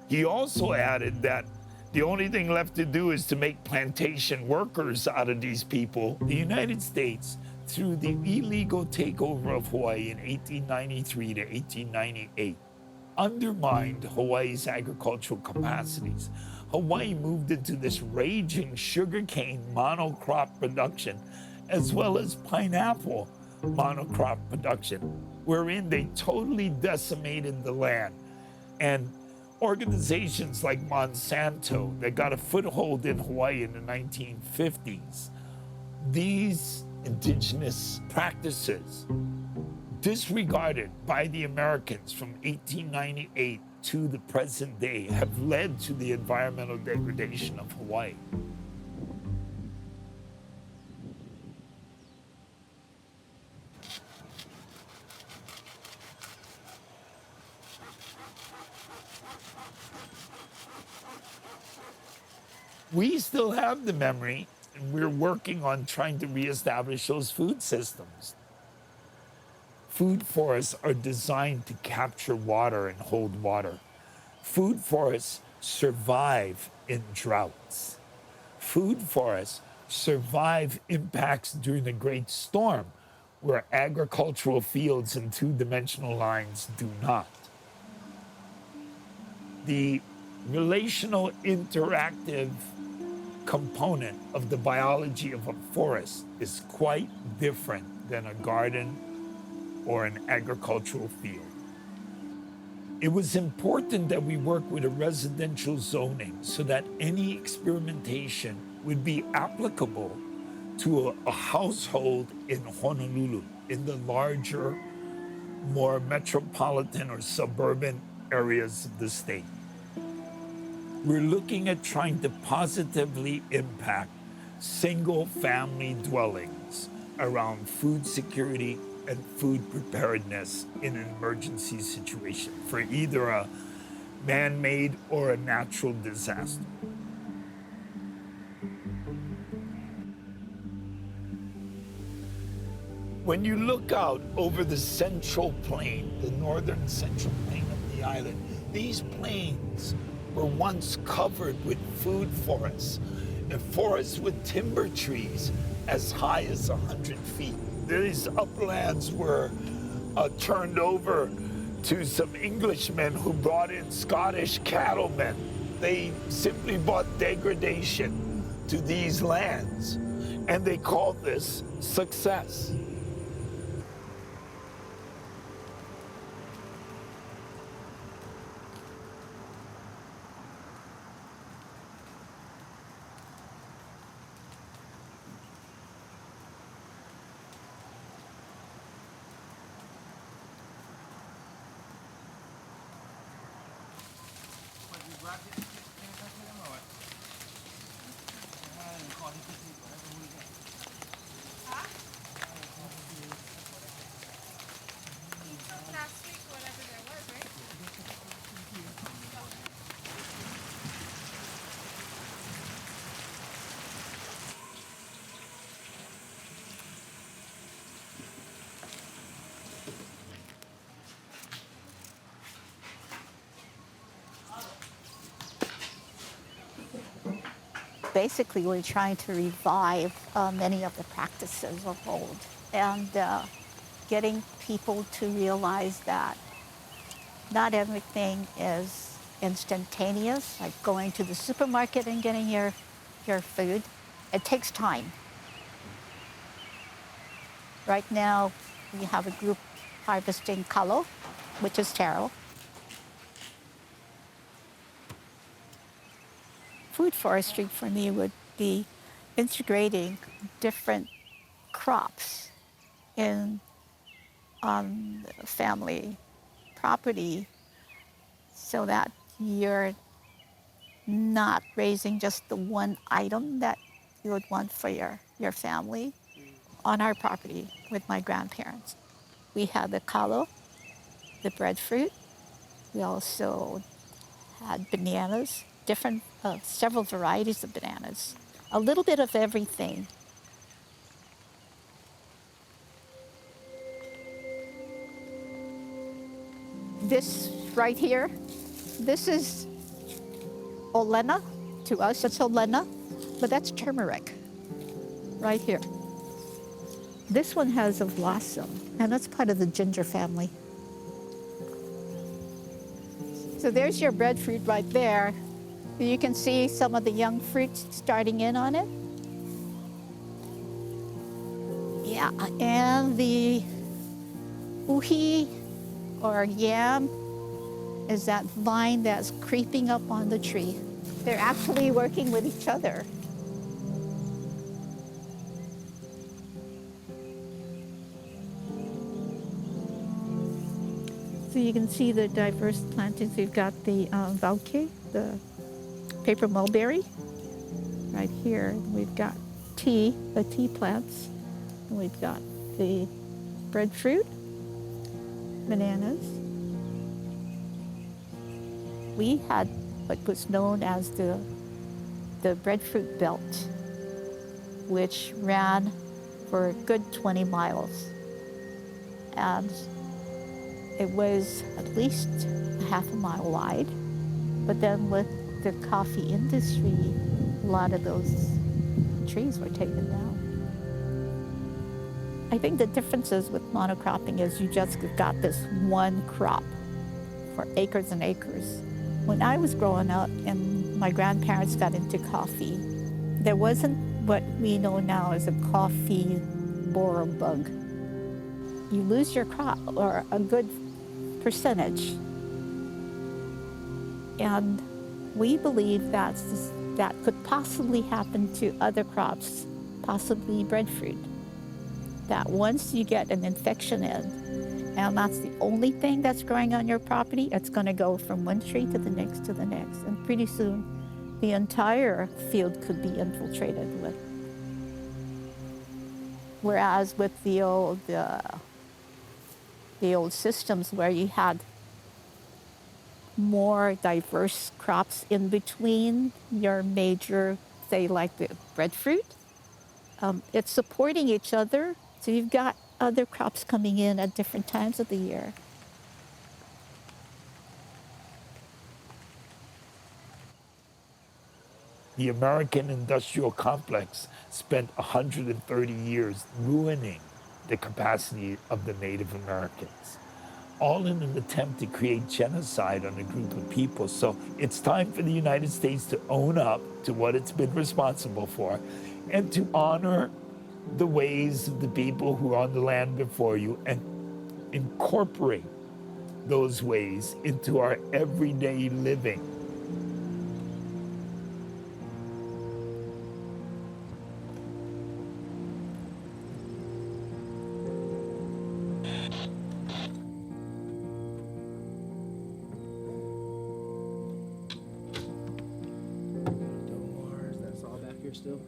He also added that the only thing left to do is to make plantation workers out of these people. The United States, through the illegal takeover of Hawaii in 1893 to 1898, undermined Hawaii's agricultural capacities. Hawaii moved into this raging sugarcane monocrop production, as well as pineapple monocrop production, wherein they totally decimated the land. And organizations like Monsanto that got a foothold in Hawaii in the 1950s, these indigenous practices disregarded by the Americans from 1898 to the present day, have led to the environmental degradation of Hawaii. We still have the memory, and we're working on trying to reestablish those food systems. Food forests are designed to capture water and hold water. Food forests survive in droughts. Food forests survive impacts during the Great Storm, where agricultural fields and two-dimensional lines do not. The relational interactive component of the biology of a forest is quite different than a garden or an agricultural field. It was important that we work with a residential zoning so that any experimentation would be applicable to a household in Honolulu, in the larger, more metropolitan or suburban areas of the state. We're looking at trying to positively impact single-family dwellings around food security and food preparedness in an emergency situation for either a man-made or a natural disaster. When you look out over the central plain, the northern central plain of the island, these plains were once covered with food forests, and forests with timber trees as high as 100 feet. These uplands were turned over to some Englishmen who brought in Scottish cattlemen. They simply brought degradation to these lands, and they called this success. Basically, we're trying to revive many of the practices of old and getting people to realize that not everything is instantaneous, like going to the supermarket and getting your food. It takes time. Right now, we have a group harvesting kalo, which is taro. Food forestry for me would be integrating different crops on family property so that you're not raising just the one item that you would want for your family. On our property with my grandparents, we had the kalo, the breadfruit. We also had bananas, several varieties of bananas, a little bit of everything. This right here, this is olena. To us, it's olena, but that's turmeric right here. This one has a blossom, and that's part of the ginger family. So there's your breadfruit right there. You can see some of the young fruits starting in on it. Yeah, and the uhi, or yam, is that vine that's creeping up on the tree. They're actually working with each other. So you can see the diverse plantings. We've got the Vauke, the paper mulberry, right here. We've got tea, the tea plants. And we've got the breadfruit, bananas. We had what was known as the breadfruit belt, which ran for a good 20 miles. And it was at least a half a mile wide. But then with the coffee industry, a lot of those trees were taken down. I think the differences with monocropping is you just got this one crop for acres and acres. When I was growing up and my grandparents got into coffee, there wasn't what we know now as a coffee borer bug. You lose your crop, or a good percentage. And we believe that could possibly happen to other crops, possibly breadfruit. That once you get an infection in, and that's the only thing that's growing on your property, it's going to go from one tree to the next to the next. And pretty soon, the entire field could be infiltrated with. Whereas with the old systems where you had more diverse crops in between your major, say like the breadfruit, it's supporting each other. So you've got other crops coming in at different times of the year. The American industrial complex spent 130 years ruining the capacity of the Native Americans, all in an attempt to create genocide on a group of people. So it's time for the United States to own up to what it's been responsible for and to honor the ways of the people who are on the land before you and incorporate those ways into our everyday living. That's all back here still?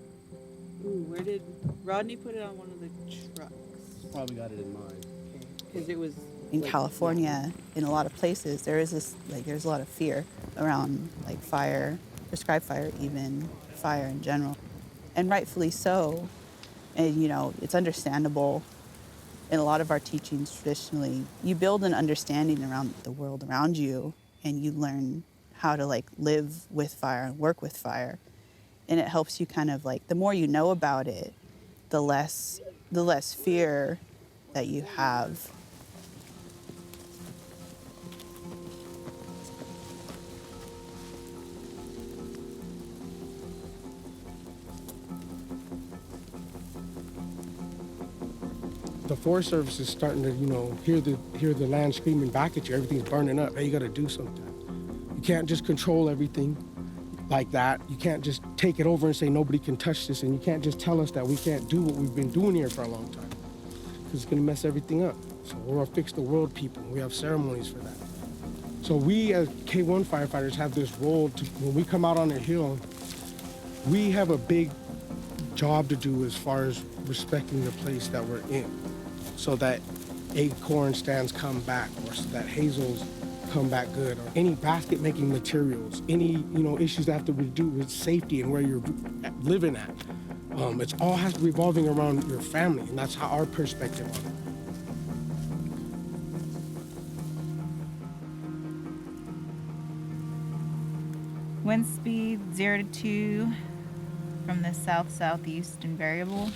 Ooh, where did Rodney put it on one of the trucks? Probably got it in mine. Because it was in California, in a lot of places, there's a lot of fear around like fire, prescribed fire, even fire in general, and rightfully so. And it's understandable. In a lot of our teachings traditionally, you build an understanding around the world around you, and you learn how to live with fire and work with fire. And it helps you kind of the more you know about it, the less fear that you have. The Forest Service is starting to, hear the land screaming back at you. Everything's burning up. Hey, you got to do something. You can't just control everything like that. You can't just take it over and say nobody can touch this, and you can't just tell us that we can't do what we've been doing here for a long time, because it's going to mess everything up. So we're a fix the world people. We have ceremonies for that. So we as K1 firefighters have this role to, when we come out on a hill, we have a big job to do as far as respecting the place that we're in, so that acorn stands come back, or so that hazels come back good, or any basket making materials, any issues that have to do with safety and where you're living at. It all has to be revolving around your family, and that's how our perspective on it. Wind speed 0 to 2 from the south-southeast and variable.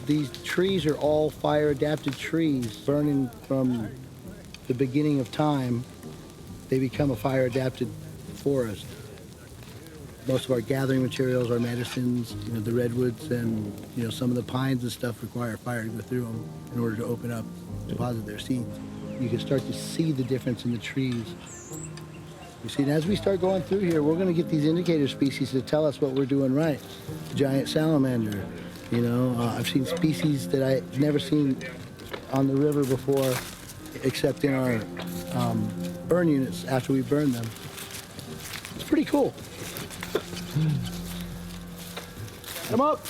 These trees are all fire-adapted trees. Burning from the beginning of time, they become a fire-adapted forest. Most of our gathering materials, our medicines, the redwoods and some of the pines and stuff require fire to go through them in order to open up, deposit their seeds. You can start to see the difference in the trees. You see, and as we start going through here, we're going to get these indicator species to tell us what we're doing right. The giant salamander, I've seen species that I've never seen on the river before, except in our burn units after we burn them. It's pretty cool. Come up.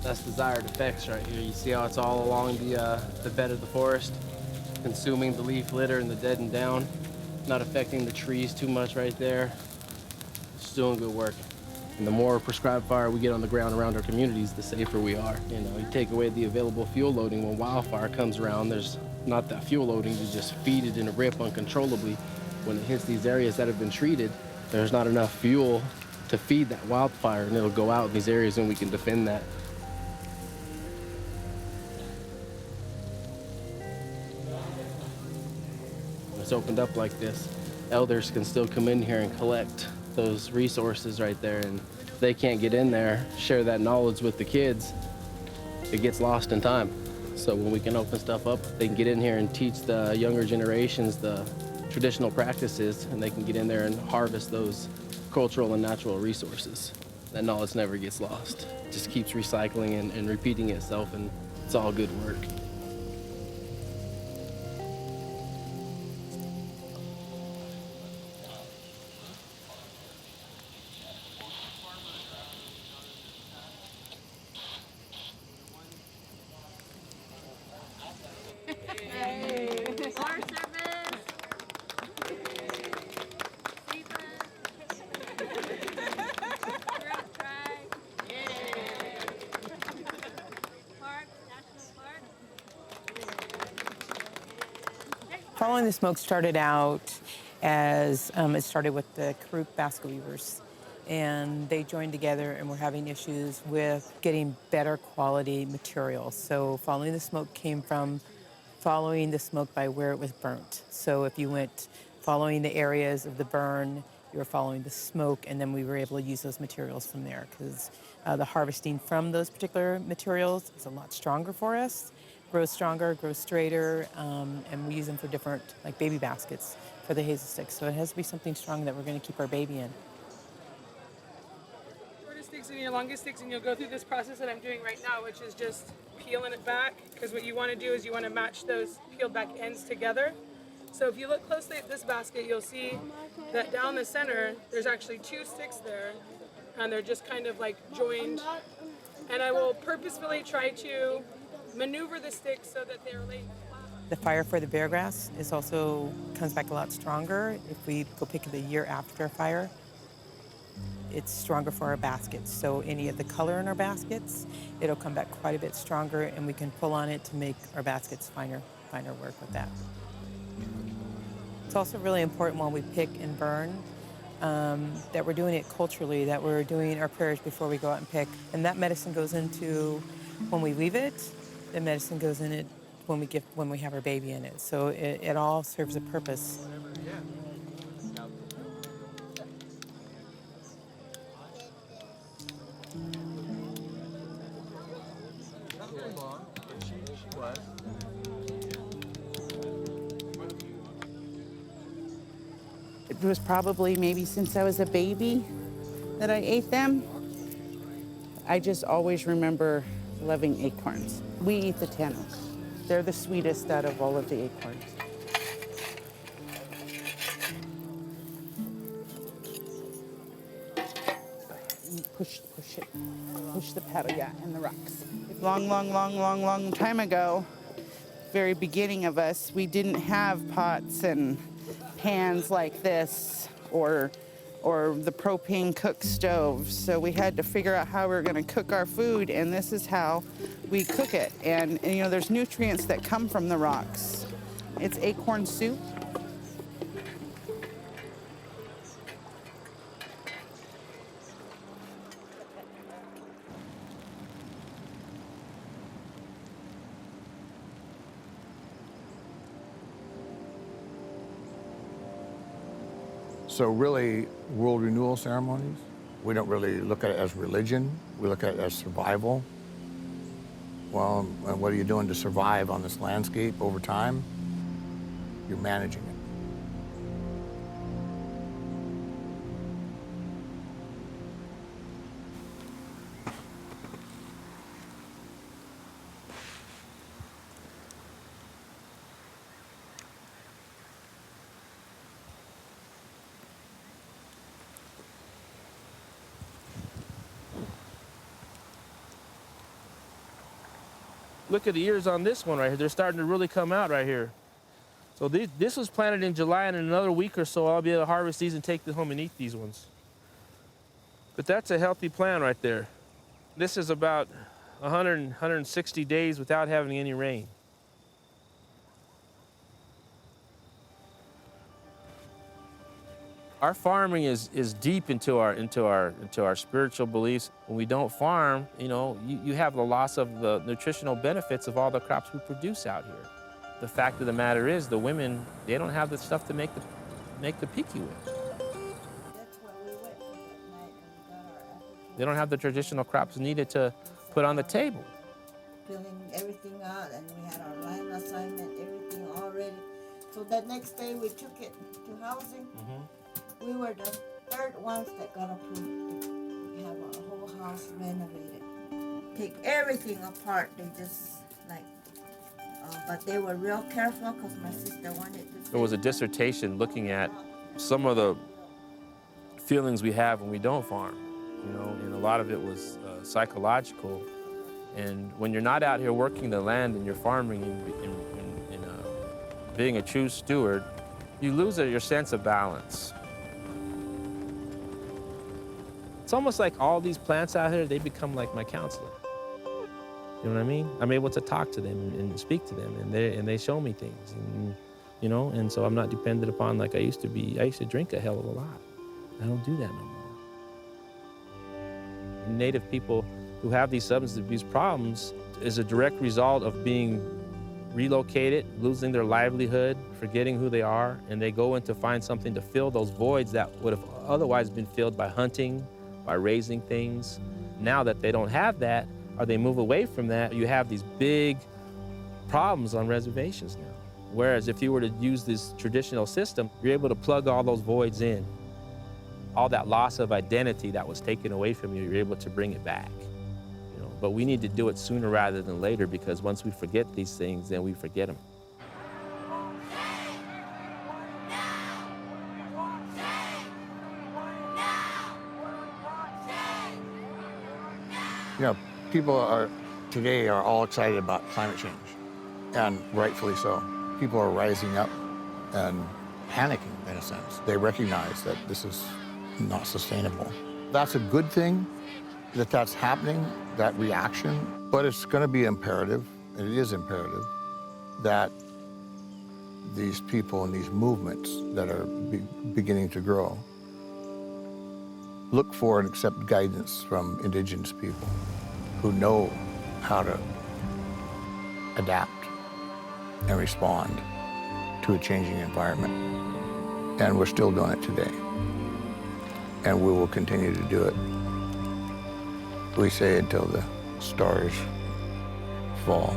That's desired effects right here. You see how it's all along the bed of the forest, consuming the leaf litter and the dead and down, not affecting the trees too much right there. It's doing good work. And the more prescribed fire we get on the ground around our communities, the safer we are. You take away the available fuel loading when wildfire comes around, there's not that fuel loading to just feed it and rip uncontrollably. When it hits these areas that have been treated, there's not enough fuel to feed that wildfire, and it'll go out in these areas and we can defend that. It's opened up like this, elders can still come in here and collect those resources right there, and if they can't get in there, share that knowledge with the kids, it gets lost in time. So when we can open stuff up, they can get in here and teach the younger generations the traditional practices, and they can get in there and harvest those cultural and natural resources. That knowledge never gets lost. It just keeps recycling and repeating itself, and it's all good work. Following the Smoke started out as, it started with the Karuk basket weavers, and they joined together and were having issues with getting better quality materials. So Following the Smoke came from following the smoke by where it was burnt. So if you went following the areas of the burn, you were following the smoke, and then we were able to use those materials from there, because the harvesting from those particular materials is a lot stronger for us. Grows stronger, grows straighter, and we use them for different, like baby baskets for the hazel sticks. So it has to be something strong that we're going to keep our baby in. Shortest sticks and your longest sticks, and you'll go through this process that I'm doing right now, which is just peeling it back, because what you want to do is you want to match those peeled back ends together. So if you look closely at this basket, you'll see that down the center, there's actually 2 sticks there, and they're just kind of like joined. And I will purposefully try to maneuver the sticks so that they're laid flat. The fire for the bear grass comes back a lot stronger. If we go pick it the year after a fire, it's stronger for our baskets. So any of the color in our baskets, it'll come back quite a bit stronger, and we can pull on it to make our baskets finer work with that. It's also really important when we pick and burn that we're doing it culturally, that we're doing our prayers before we go out and pick. And that medicine goes into when we leave it, the medicine goes in it when we have our baby in it. So it all serves a purpose. It was probably maybe since I was a baby that I ate them. I just always remember loving acorns. We eat the tanos. They're the sweetest out of all of the acorns. Push the paddle, yeah, and the rocks. Long time ago, very beginning of us, we didn't have pots and pans like this or the propane cook stove. So we had to figure out how we were going to cook our food, and this is how we cook it. And there's nutrients that come from the rocks. It's acorn soup. So really, world renewal ceremonies, we don't really look at it as religion. We look at it as survival. Well, and what are you doing to survive on this landscape over time? You're managing it. Look at the ears on this one right here. They're starting to really come out right here. So this was planted in July, and in another week or so, I'll be able to harvest these and take them home and eat these ones. But that's a healthy plant right there. This is about 160 days without having any rain. Our farming is deep into our spiritual beliefs. When we don't farm, you have the loss of the nutritional benefits of all the crops we produce out here. The fact of the matter is, the women, they don't have the stuff to make the piki with. They don't have the traditional crops needed to put on the table. Filling everything out, and we had our line assignment, everything all ready. So that next day we took it to housing. We were the third ones that got approved to have our whole house renovated. Take everything apart. They just but they were real careful because my sister wanted to. There was a dissertation looking at some of the feelings we have when we don't farm, and a lot of it was psychological. And when you're not out here working the land and you're farming and being a true steward, you lose your sense of balance. It's almost like all these plants out here, they become like my counselor. You know what I mean? I'm able to talk to them and speak to them, and they show me things, and so I'm not dependent upon like I used to be. I used to drink a hell of a lot. I don't do that no more. Native people who have these substance abuse problems is a direct result of being relocated, losing their livelihood, forgetting who they are, and they go in to find something to fill those voids that would have otherwise been filled by hunting, by raising things. Now that they don't have that, or they move away from that, you have these big problems on reservations now. Whereas if you were to use this traditional system, you're able to plug all those voids in. All that loss of identity that was taken away from you, you're able to bring it back. But we need to do it sooner rather than later, because once we forget these things, then we forget them. People today are all excited about climate change, and rightfully so. People are rising up and panicking, in a sense. They recognize that this is not sustainable. That's a good thing that that's happening, that reaction, but it's going to be imperative, and it is imperative, that these people and these movements that are beginning to grow look for and accept guidance from Indigenous people who know how to adapt and respond to a changing environment. And we're still doing it today. And we will continue to do it. We say until the stars fall.